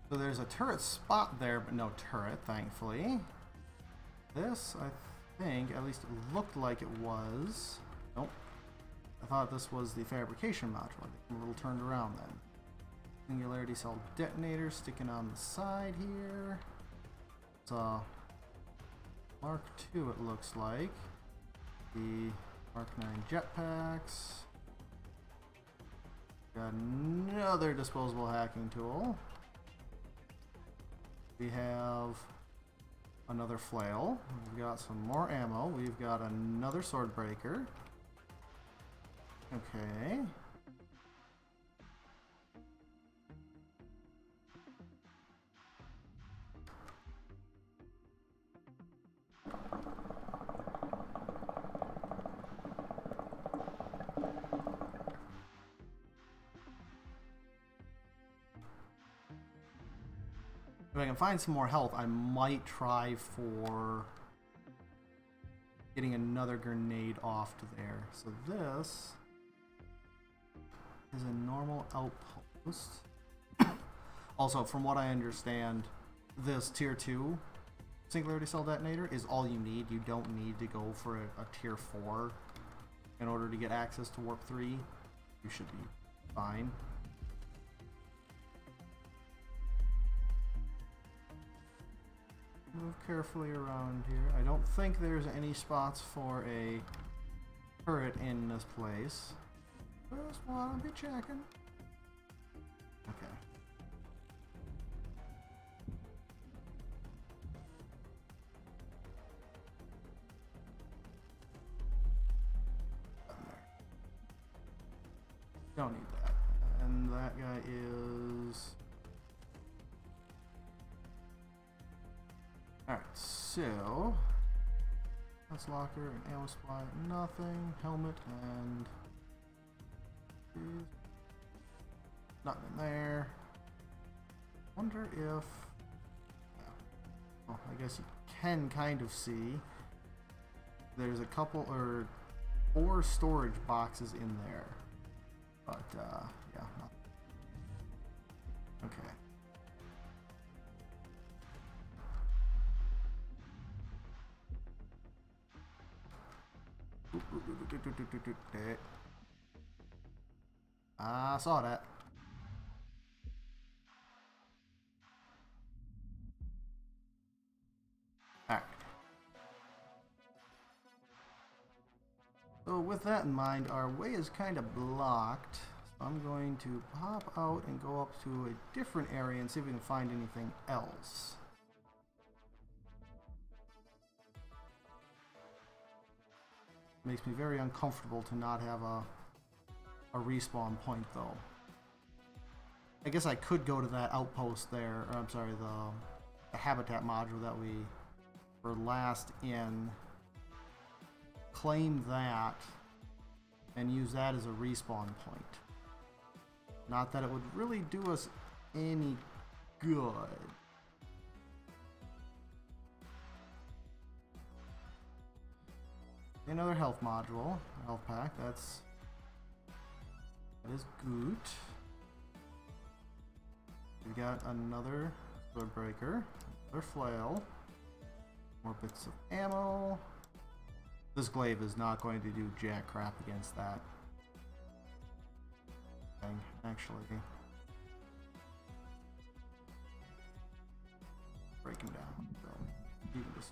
So there's a turret spot there, but no turret, thankfully. This, I think, at least it looked like it was. Nope. I thought this was the fabrication module. I'm a little turned around then. Singularity cell detonator sticking on the side here. It's a Mark II, it looks like. The Mark 9 jetpacks. Got another disposable hacking tool. We have another flail. We've got some more ammo. We've got another sword breaker. Okay. If I can find some more health, I might try for getting another grenade off to there. So this is a normal outpost. Also, from what I understand, this tier 2 singularity cell detonator is all you need. You don't need to go for a tier 4 in order to get access to warp 3. You should be fine. Move carefully around here. I don't think there's any spots for a turret in this place. Just wanna be checking. Okay. Don't need that. And that guy is... Alright, so... That's locker and ammo supply, nothing. Helmet and... Nothing in there. Wonder if... Yeah. Well, I guess you can kind of see. There's a couple, or 4 storage boxes in there. But, yeah. Okay. I saw that. Alright. So with that in mind, our way is kind of blocked. So I'm going to pop out and go up to a different area and see if we can find anything else. Makes me very uncomfortable to not have a respawn point though. I guess I could go to that outpost there, or I'm sorry, the habitat module that we were last in, claim that, and use that as a respawn point. Not that it would really do us any good. Another health module, health pack, that is good. We've got another sword breaker, another flail, more bits of ammo. This glaive is not going to do jack crap against that thing, actually. Break him down, so you can just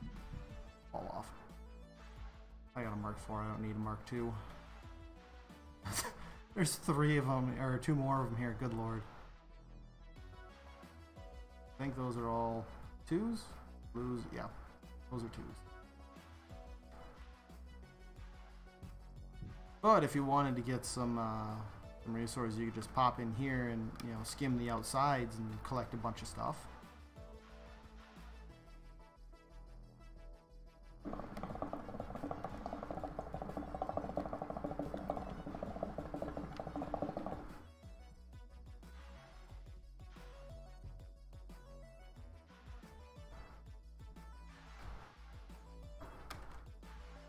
fall off. I got a Mark 4, I don't need a Mark 2. There's 3 of them, or 2 more of them here, good lord. I think those are all 2s? Blues, yeah, those are 2s. But if you wanted to get some resources, you could just pop in here and, you know, skim the outsides and collect a bunch of stuff.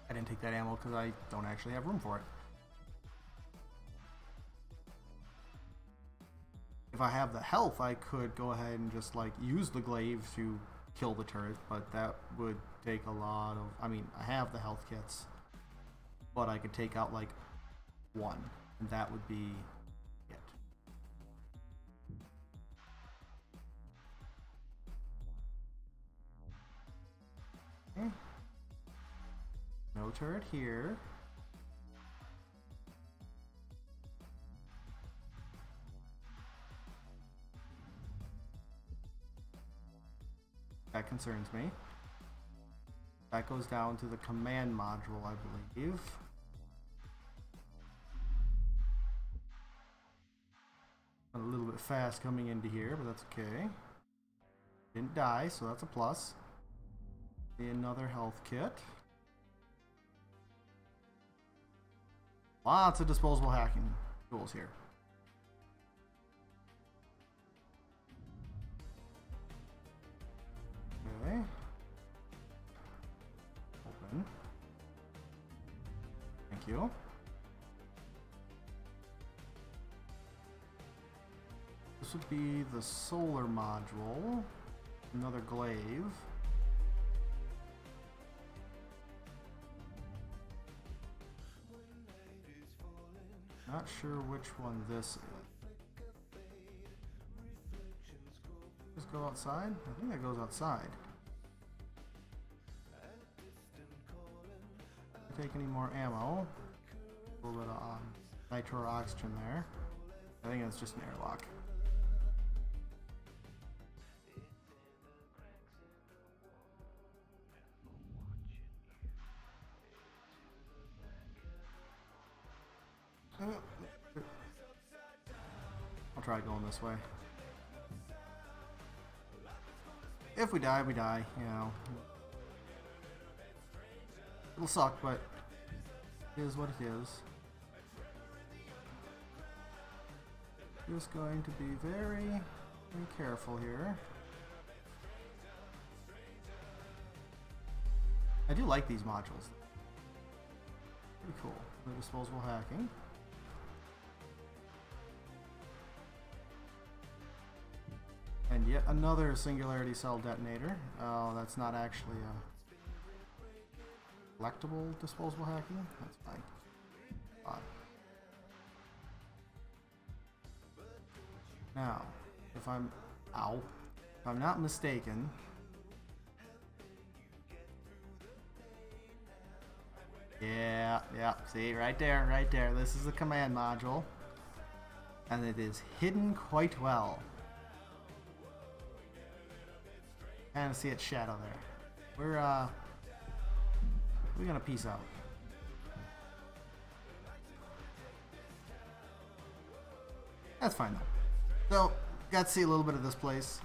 I didn't take that ammo because I don't actually have room for it. If I have the health, I could go ahead and just like use the glaive to kill the turret, but that would take a lot of... I mean, I have the health kits, but I could take out like 1, and that would be it. Okay. No turret here. That concerns me. That goes down to the command module, I believe. A little bit fast coming into here, but that's okay. Didn't die, so that's a plus. Another health kit. Lots of disposable hacking tools here. Okay. Open. Thank you. This would be the solar module. Another glaive. Not sure which one this is. Just go outside? I think that goes outside. Take any more ammo. A little bit of nitro oxygen there. I think it's just an airlock. try going this way. If we die, we die, you know. It'll suck, but it is what it is. Just going to be very, very careful here. I do like these modules. Pretty cool. The disposable hacking. And yet another singularity cell detonator. Oh, that's not actually a collectible disposable hacking. That's fine. Odd. Now, if I'm not mistaken, yeah, see, right there. This is the command module, and it is hidden quite well. Kind of see its shadow there. We're gonna peace out. That's fine though. So, got to see a little bit of this place.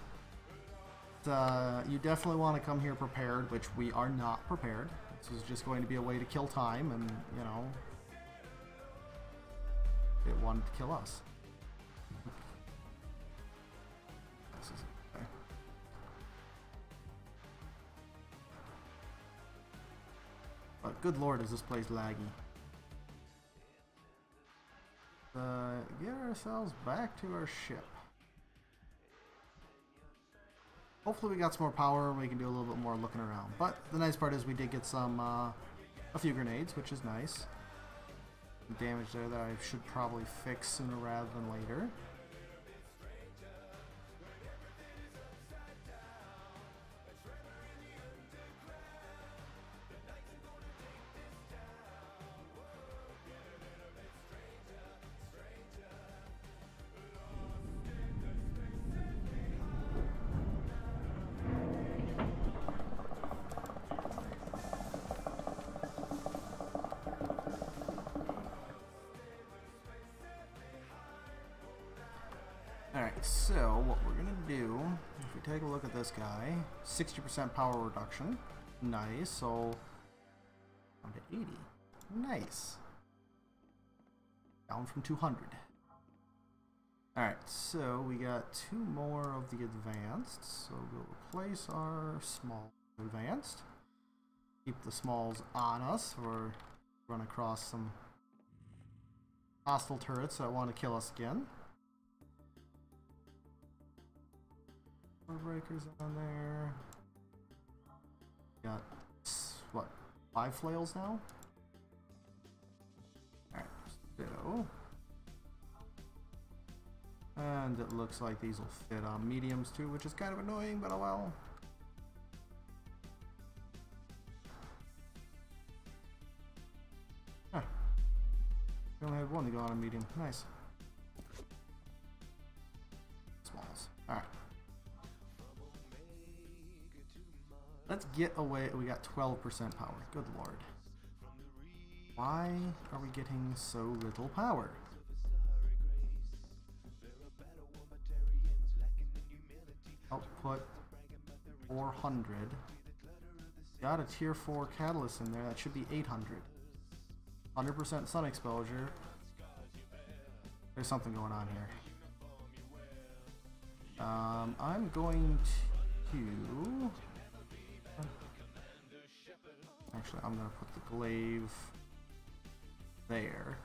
You definitely want to come here prepared, which we are not prepared. This is just going to be a way to kill time, and, you know, it wanted to kill us. This is okay. But good lord, is this place laggy. Get ourselves back to our ship. Hopefully we got some more power and we can do a little bit more looking around. But the nice part is we did get some, a few grenades, which is nice. Some damage there that I should probably fix sooner rather than later. Alright, so what we're gonna do, if we take a look at this guy, 60% power reduction. Nice, so down to 80. Nice. Down from 200. Alright, so we got two more of the advanced, so we'll replace our small advanced. Keep the smalls on us, or run across some hostile turrets that want to kill us again. Breakers on there. Got what, 5 flails now? Alright, so and it looks like these will fit on mediums too, which is kind of annoying, but oh well. Huh. We only had one to go on a medium. Nice. Smalls. Alright. Let's get away. We got 12% power. Good lord. Why are we getting so little power? Output 400. Got a tier 4 catalyst in there. That should be 800. 100% sun exposure. There's something going on here. I'm going to... Actually, I'm going to put the glaive there.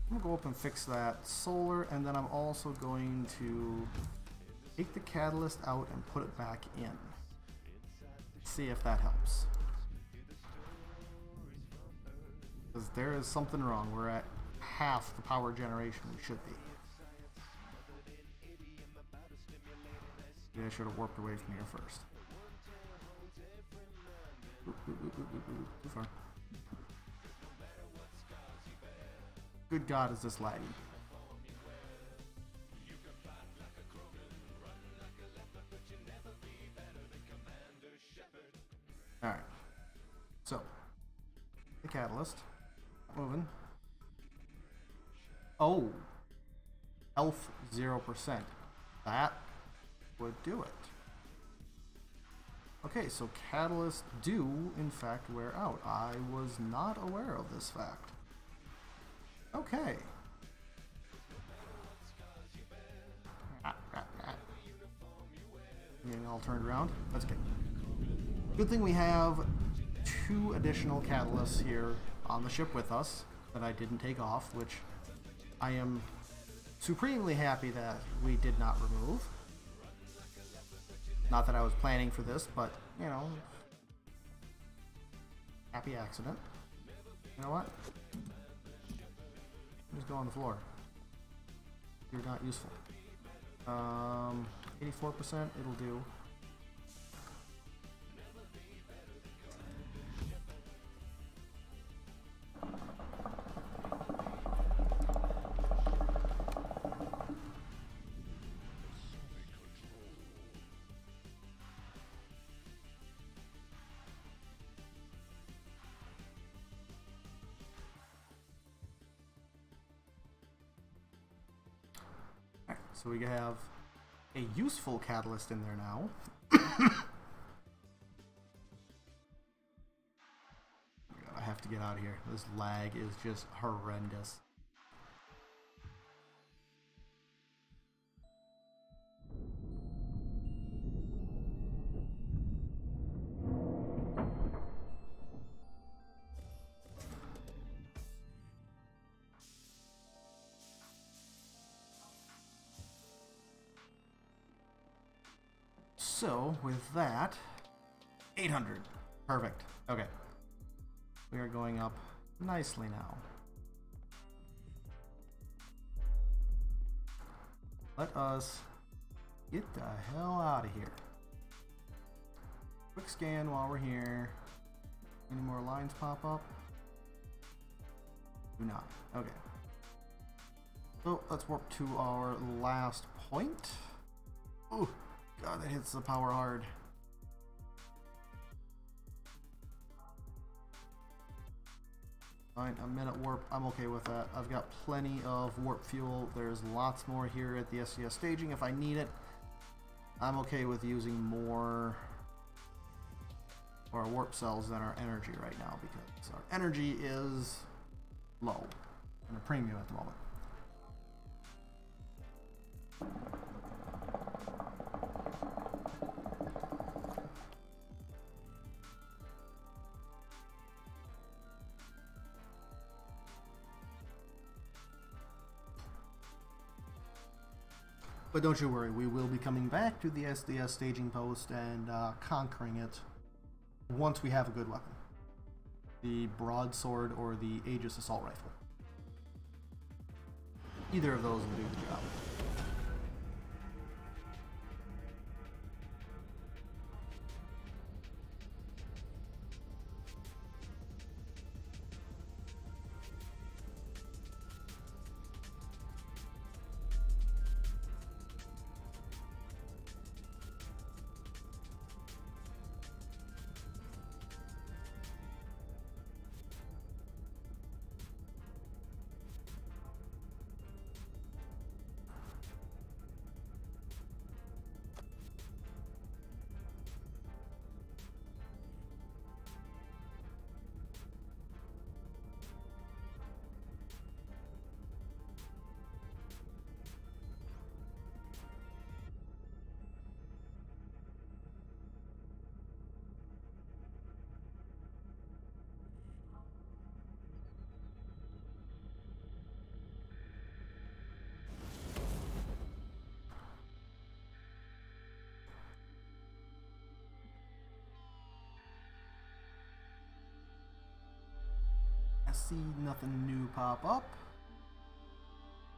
I'm going to go up and fix that solar, and then I'm also going to take the catalyst out and put it back in. See if that helps. Because there is something wrong. We're at half the power generation we should be. Maybe I should have warped away from here first. Too far. Good God, is this laggy? Alright. So, the catalyst. Moving. Oh, Health 0%. That would do it. Okay, so catalysts do, in fact, wear out. I was not aware of this fact. Okay. Getting all turned around. That's okay. Good thing we have 2 additional catalysts here on the ship with us that I didn't take off, which I am supremely happy that we did not remove. Not that I was planning for this, but, you know, happy accident. You know what? Just go on the floor. You're not useful. 84%, it'll do. So we have a useful catalyst in there now. I have to get out of here. This lag is just horrendous. So, with that, 800. Perfect. Okay. We are going up nicely now. Let us get the hell out of here. Quick scan while we're here. Any more lines pop up? Do not. Okay. So, let's warp to our last point. Ooh. God, that hits the power hard. Fine, a minute warp. I'm okay with that. I've got plenty of warp fuel. There's lots more here at the SCS staging if I need it. I'm okay with using more or warp cells than our energy right now because our energy is low and a premium at the moment. But don't you worry, we will be coming back to the SDS staging post and conquering it once we have a good weapon. The broadsword or the Aegis assault rifle. Either of those will do the job. See nothing new pop up.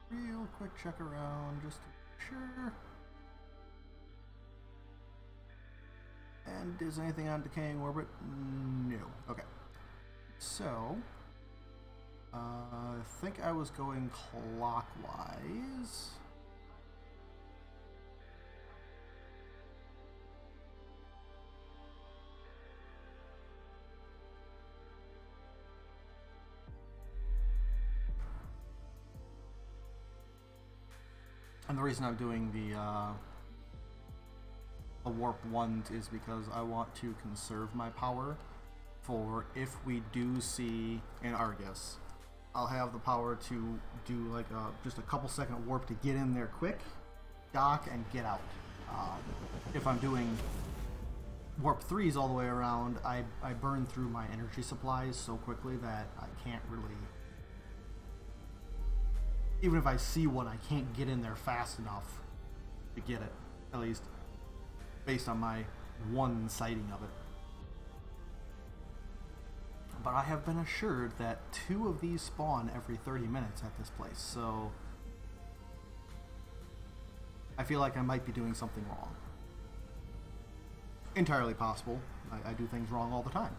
Real quick check around just to be sure. And is anything on decaying orbit? No. Okay. So I think I was going clockwise. And the reason I'm doing the warp 1 is because I want to conserve my power for if we do see an Argus. I'll have the power to do like just a couple second warp to get in there quick, dock, and get out. If I'm doing warp 3s all the way around, I burn through my energy supplies so quickly that I can't really... Even if I see one, I can't get in there fast enough to get it, at least based on my one sighting of it. But I have been assured that 2 of these spawn every 30 minutes at this place, so I feel like I might be doing something wrong. Entirely possible. I do things wrong all the time.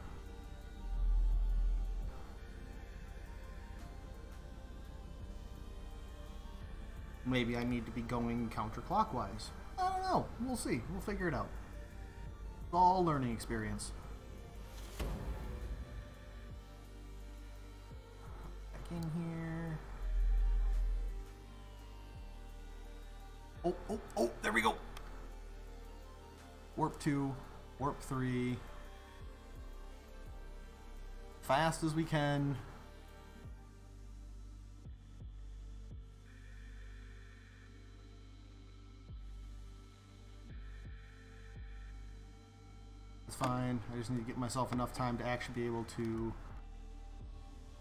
Maybe I need to be going counterclockwise. I don't know. We'll see. We'll figure it out. It's all learning experience. Back in here. Oh, there we go. Warp 2, warp 3. Fast as we can. It's fine. I just need to get myself enough time to actually be able to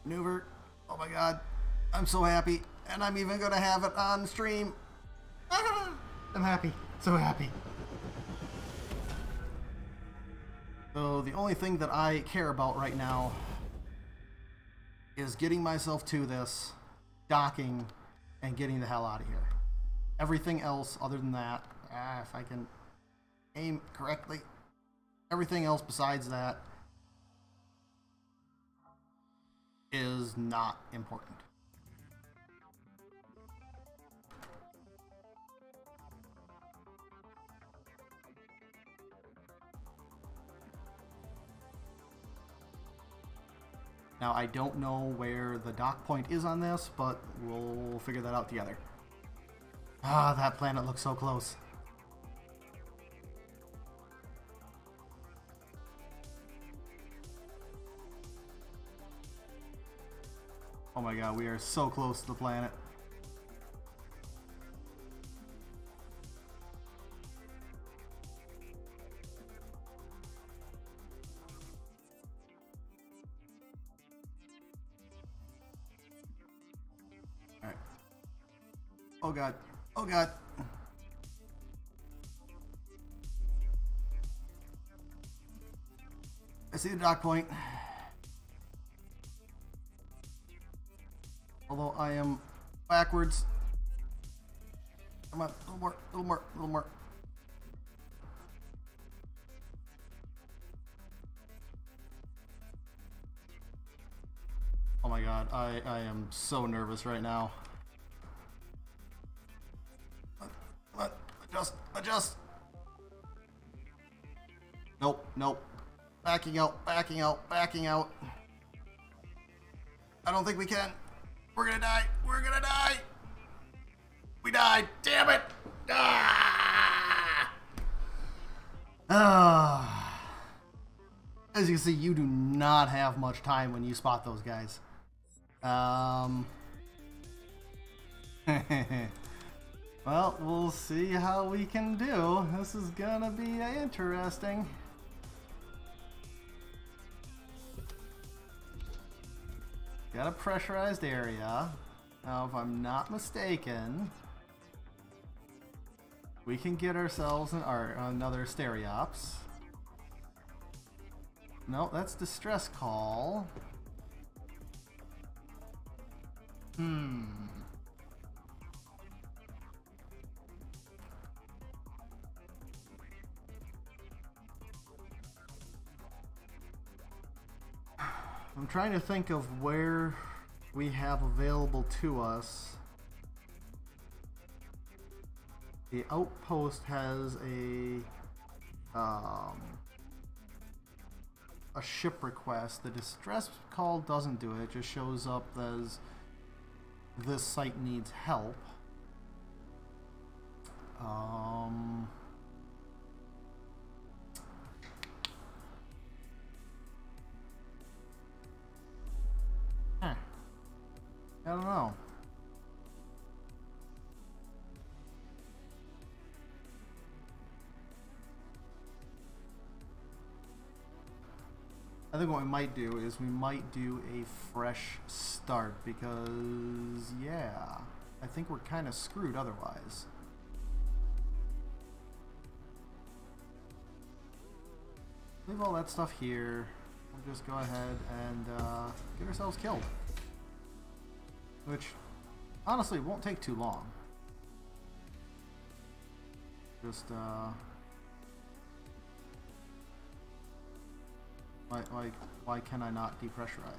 maneuver. Oh my god. I'm so happy. And I'm even going to have it on stream. Ah, I'm happy. So happy. So the only thing that I care about right now is getting myself to this, docking, and getting the hell out of here. Everything else other than that, if I can aim correctly, everything else besides that is not important. Now, I don't know where the dock point is on this, but we'll figure that out together. Ah, that planet looks so close. Oh my god, we are so close to the planet. Alright. Oh god. Oh god. I see the dock point. Although I am backwards. Come on, a little more, a little more, a little more. Oh my god, I am so nervous right now. Adjust. Nope, nope. Backing out. I don't think we can. We're gonna die. We died. Damn it. As you can see, you do not have much time when you spot those guys. Well, we'll see how we can do. This is gonna be interesting. Got a pressurized area. Now, if I'm not mistaken, we can get ourselves another Stereops. No, that's distress call. I'm trying to think of where we have available to us. The outpost has a ship request. The distress call doesn't do it. It just shows up as this site needs help. I don't know. I think what we might do is we might do a fresh start because, yeah, I think we're kind of screwed otherwise. Leave all that stuff here. We'll just go ahead and get ourselves killed. Which, honestly, won't take too long. Just, why can I not depressurize?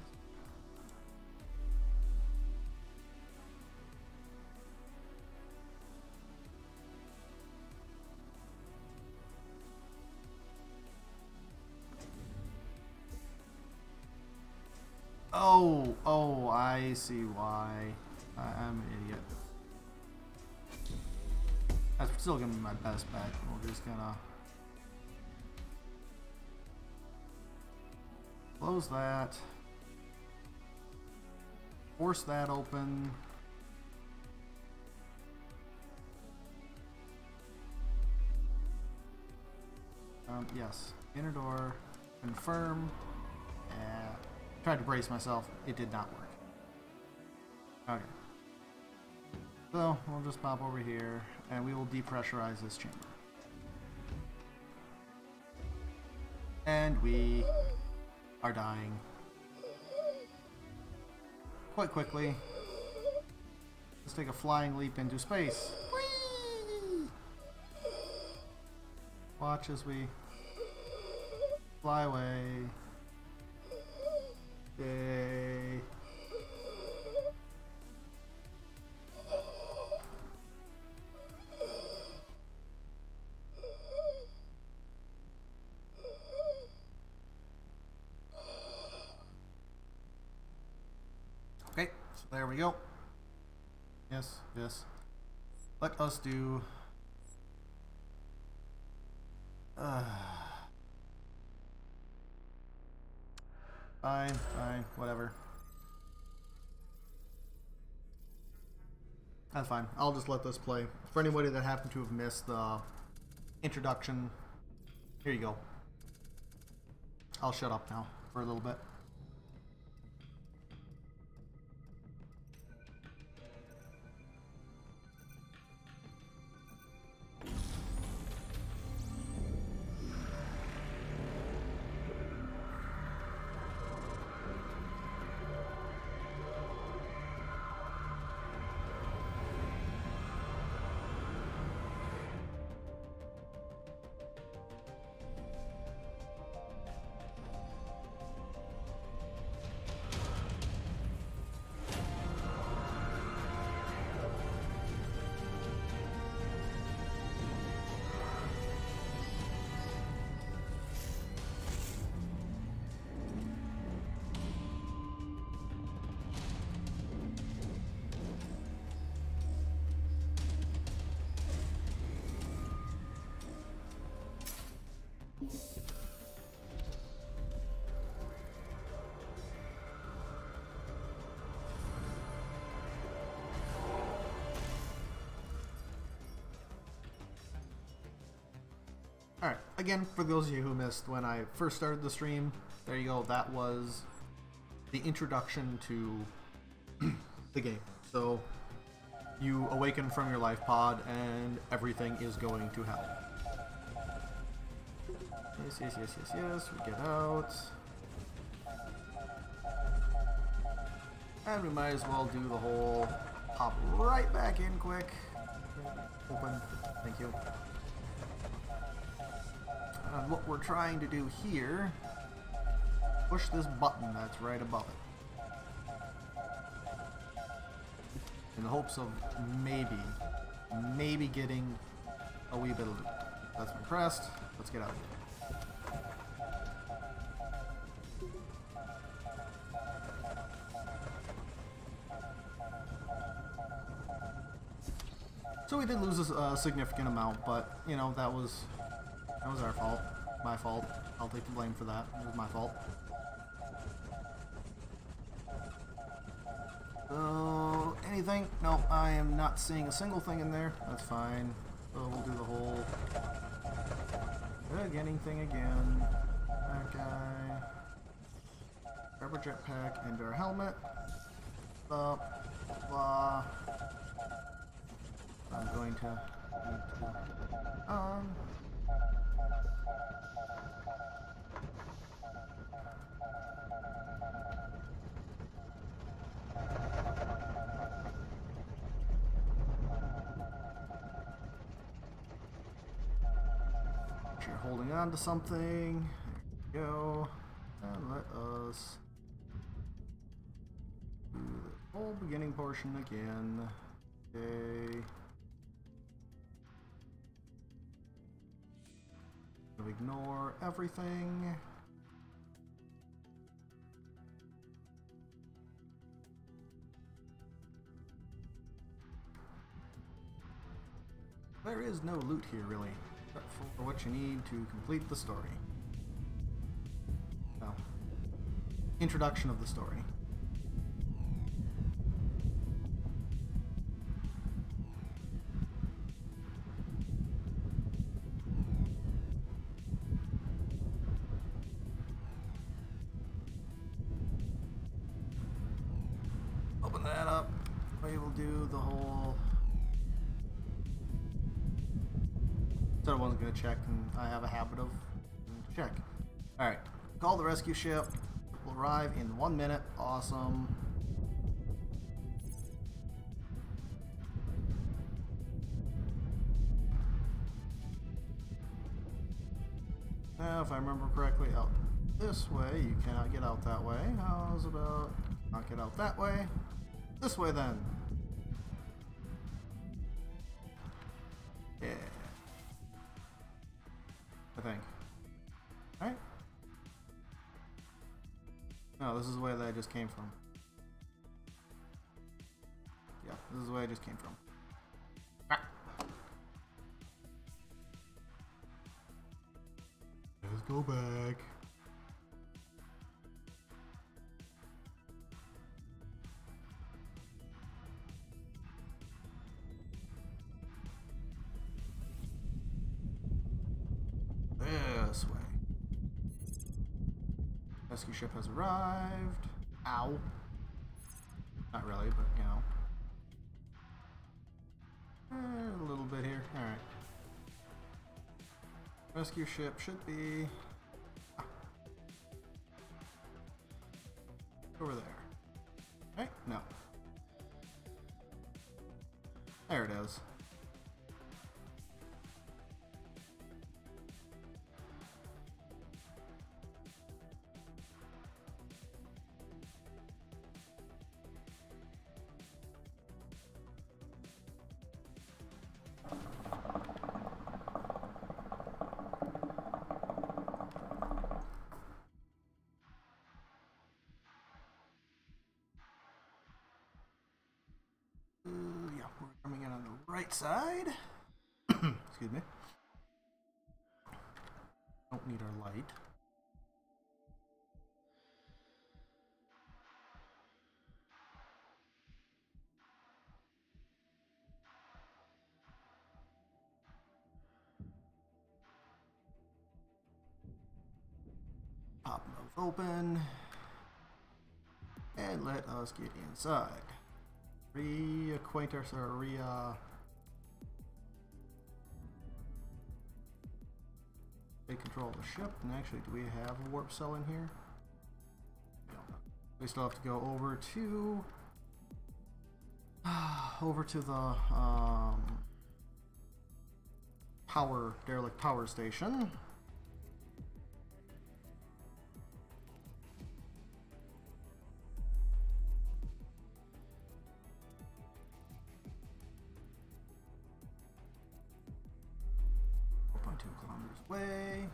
Oh, I see why. I'm an idiot. That's still gonna be my best bet. We're just gonna close that. Force that open. Yes. Inner door. Confirm. Tried to brace myself. It did not work. Okay. So, we'll just pop over here, and we will depressurize this chamber. And we are dying. Quite quickly. Let's take a flying leap into space. Whee! Watch as we fly away. Yay. Okay, so there we go. Yes, yes. Let us do fine, whatever. That's fine. I'll just let this play. For anybody that happened to have missed the introduction, here you go. I'll shut up now for a little bit. Alright, again, for those of you who missed when I first started the stream, there you go, that was the introduction to the game. So, you awaken from your life pod and everything is going to hell. Yes, we get out. And we might as well do the whole hop right back in quick. Open, thank you. And what we're trying to do here, push this button that's right above it. In the hopes of maybe getting a wee bit of loot. That's been pressed. Let's get out of here. So we did lose a significant amount, but you know that was our fault, my fault. I'll take the blame for that. It was my fault. So anything? No, I am not seeing a single thing in there. That's fine. So we'll do the whole beginning thing again. That guy. Grab our jetpack and our helmet. Up. Blah. I'm going to need to you're holding on to something. There we go. And let us do the whole beginning portion again. Okay. Ignore everything. There is no loot here, really, except for what you need to complete the story. Well, introduction of the story. Open that up. We will do the whole... So I wasn't going to check, and I have a habit of check. Alright, call the rescue ship. Will arrive in 1 minute. Awesome. Now, if I remember correctly, out this way. You cannot get out that way. How's about not get out that way? This way then. Yeah. I think. Right? No, this is the way that I just came from. Yeah, this is the way I just came from. Ah. Let's go back. This way. Rescue ship has arrived. Ow. Not really, but you know. A little bit here. Alright. Rescue ship should be over there. Right? No. There it is. Yeah, we're coming in on the right side. Excuse me. Don't need our light. Pop both open. And let us get inside. Reacquaint ourselves, take control of the ship. And actually, do we have a warp cell in here? We don't know. We still have to go over to the derelict power station. Way.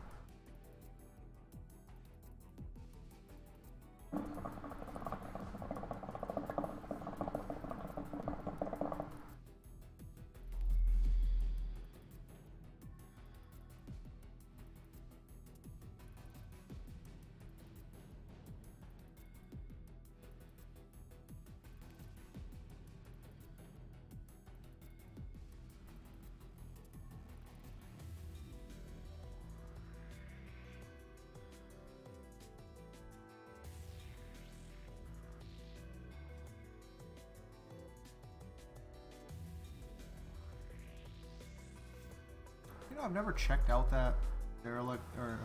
You know, I've never checked out that derelict or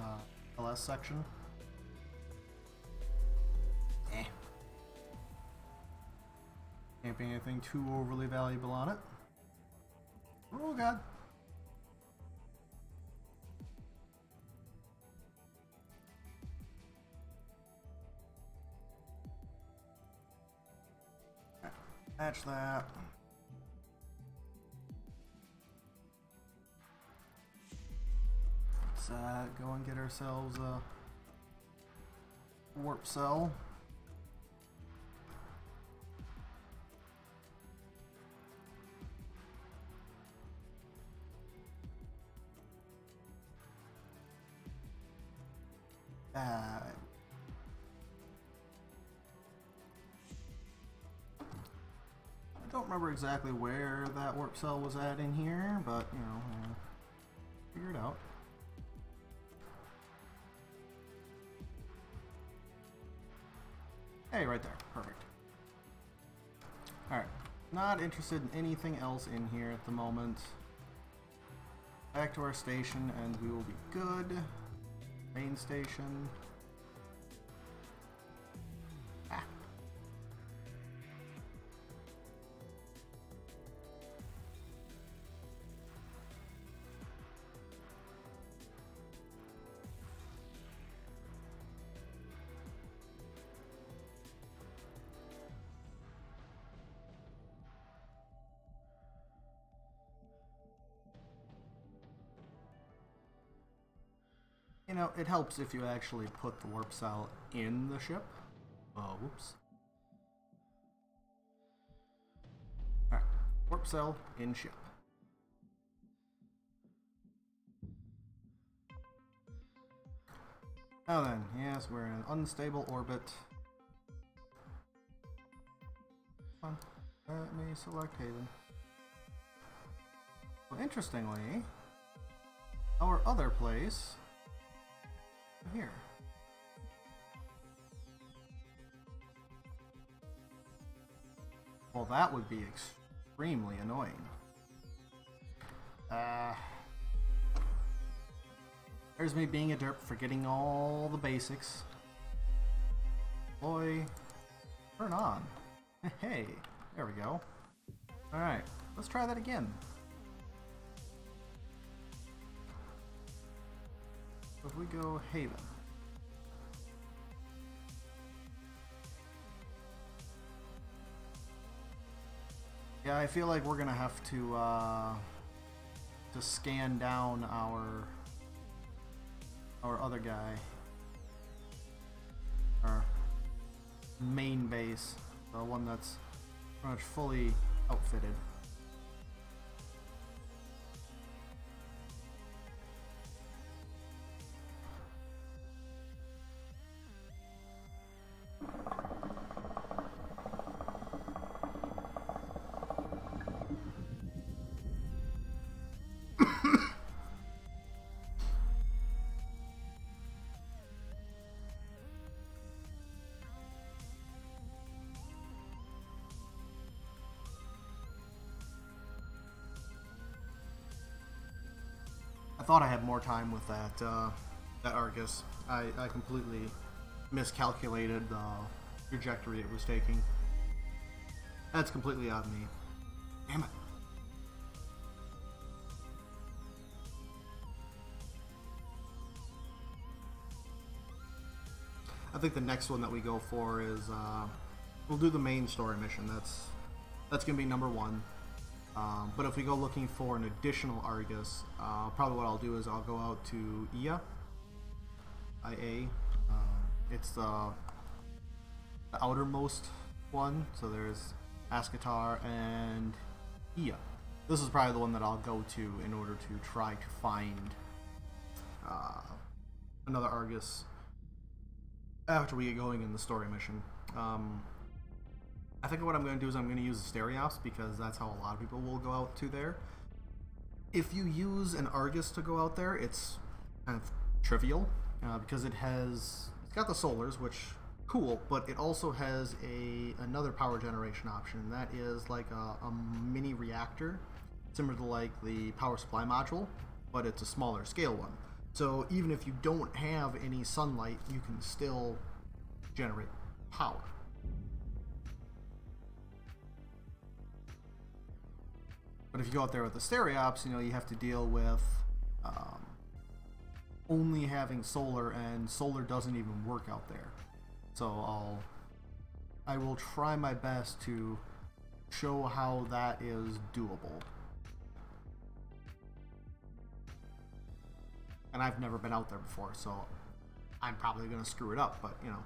LS section. Eh. Can't be anything too overly valuable on it. Oh god. Match that. Let's go and get ourselves a warp cell. I don't remember exactly where that warp cell was at in here, but you know, figure it out. Hey, right there. Perfect. Alright. Not interested in anything else in here at the moment. Back to our station and we will be good. Main station. Ah. You know, it helps if you actually put the warp cell in the ship. Oh, whoops. Alright, warp cell in ship. Now then, yes, we're in an unstable orbit. Come on, let me select Haven. Well, interestingly, our other place here. Well, that would be extremely annoying. There's me being a derp, forgetting all the basics. Boy, turn on. Hey, there we go. Alright, let's try that again. If we go Haven. Yeah, I feel like we're gonna have to scan down our other guy. Our main base. The one that's pretty much fully outfitted. I thought I had more time with that Argus. I completely miscalculated the trajectory it was taking. That's completely on me. Damn it. I think the next one that we go for is we'll do the main story mission. That's gonna be number 1. But if we go looking for an additional Argus, probably what I'll do is I'll go out to IA. It's the outermost one, so there's Ascatar and IA. This is probably the one that I'll go to in order to try to find another Argus after we get going in the story mission. I think what I'm going to do is I'm going to use the Stereops because that's how a lot of people will go out to there. If you use an Argus to go out there, it's kind of trivial because it's got the solars, which cool, but it also has another power generation option. That is like a mini reactor, similar to like the power supply module. but it's a smaller scale one. So even if you don't have any sunlight, you can still generate power. But if you go out there with the stereops, you know, you have to deal with only having solar, and solar doesn't even work out there. So I will try my best to show how that is doable. And I've never been out there before, so I'm probably going to screw it up, but you know.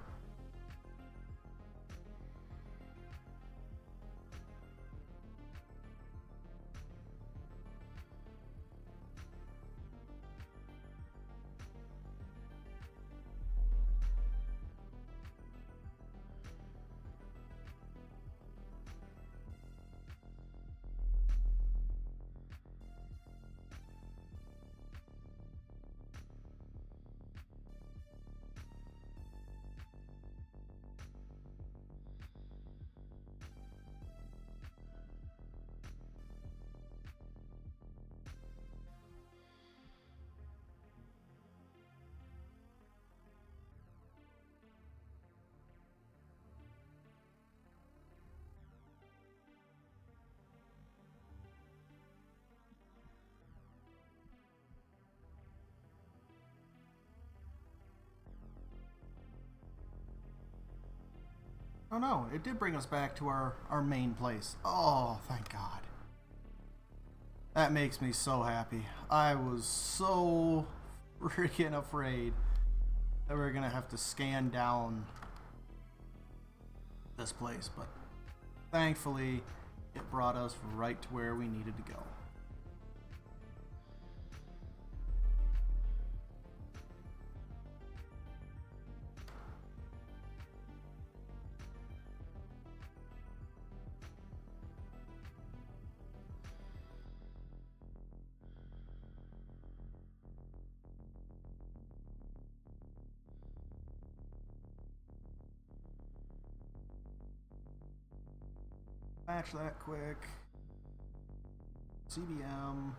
Oh no, it did bring us back to our main place. Oh, thank God. That makes me so happy. I was so freaking afraid that we were gonna have to scan down this place, but thankfully it brought us right to where we needed to go. Match that quick. CBM.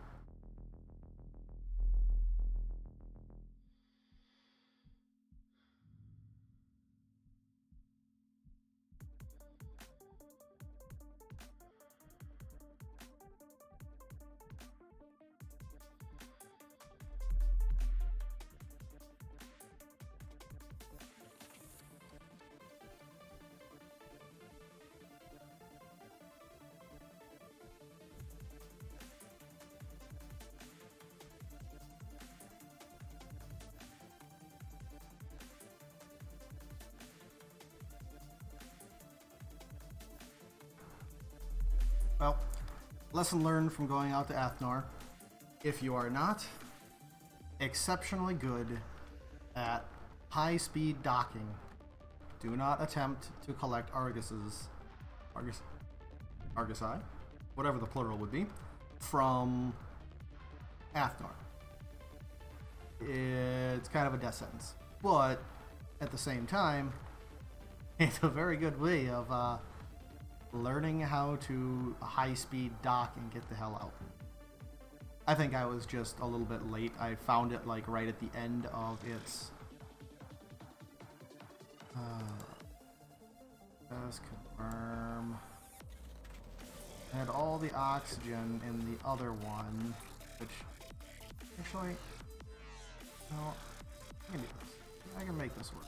Well, lesson learned from going out to Athnor. If you are not exceptionally good at high-speed docking, do not attempt to collect Arguses, Argusi, whatever the plural would be, from Athnor. It's kind of a death sentence. But, at the same time, it's a very good way of learning how to high-speed dock and get the hell out. I think I was just a little bit late. I found it like right at the end of its just confirm. I had all the oxygen in the other one, which actually, no, I can do this. I can make this work.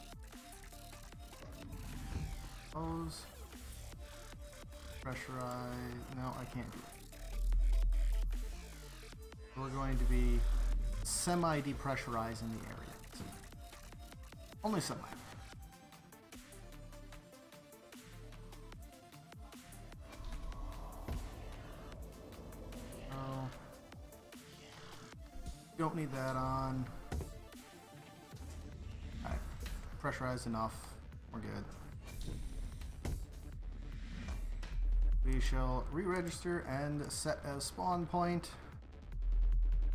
Suppose. Pressurize. No, I can't do it. We're going to be semi-depressurizing the area. So only semi. Oh. Don't need that on. Alright. Pressurized enough. We're good. We shall re-register and set as spawn point.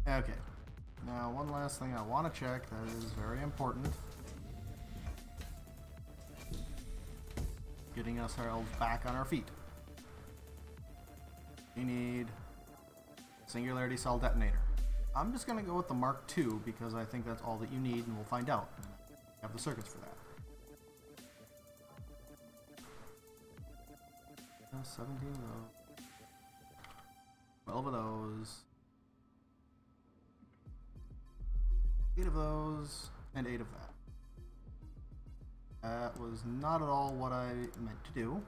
Okay. Now, one last thing I want to check that is very important. Getting us ourselves back on our feet. We need Singularity Cell Detonator. I'm just going to go with the Mark II because I think that's all that you need, and we'll find out. I have the circuits for that. 17 of those. 12 of those. 8 of those. And 8 of that. That was not at all what I meant to do.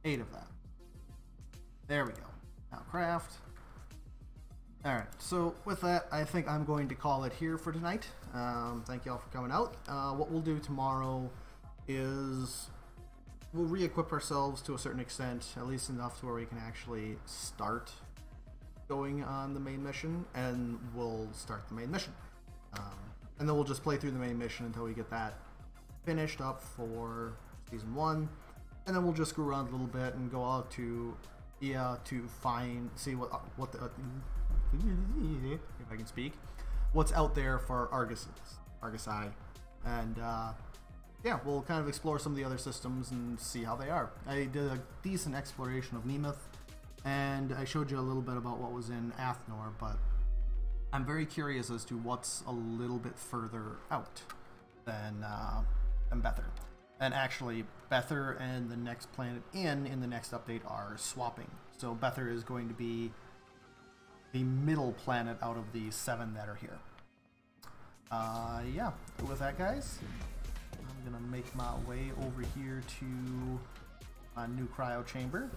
8 of that. There we go. Now craft. Alright, so with that, I think I'm going to call it here for tonight. Thank you all for coming out. What we'll do tomorrow is we'll re-equip ourselves to a certain extent, at least enough to where we can actually start going on the main mission, and we'll start the main mission. And then we'll just play through the main mission until we get that finished up for Season 1. And then we'll just screw around a little bit and go out to to see what the if I can speak, what's out there for Argus, and yeah, we'll kind of explore some of the other systems and see how they are. I did a decent exploration of Nemeth, and I showed you a little bit about what was in Athnor, but I'm very curious as to what's a little bit further out than Bether. And actually, Bether and the next planet in the next update are swapping. So Bether is going to be the middle planet out of the 7 that are here. Yeah, with that, guys, I'm gonna make my way over here to my new cryo chamber,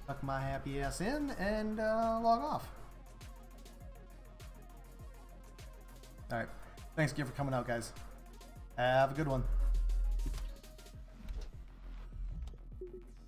tuck my happy ass in, and log off. Alright, thanks again for coming out, guys. Have a good one.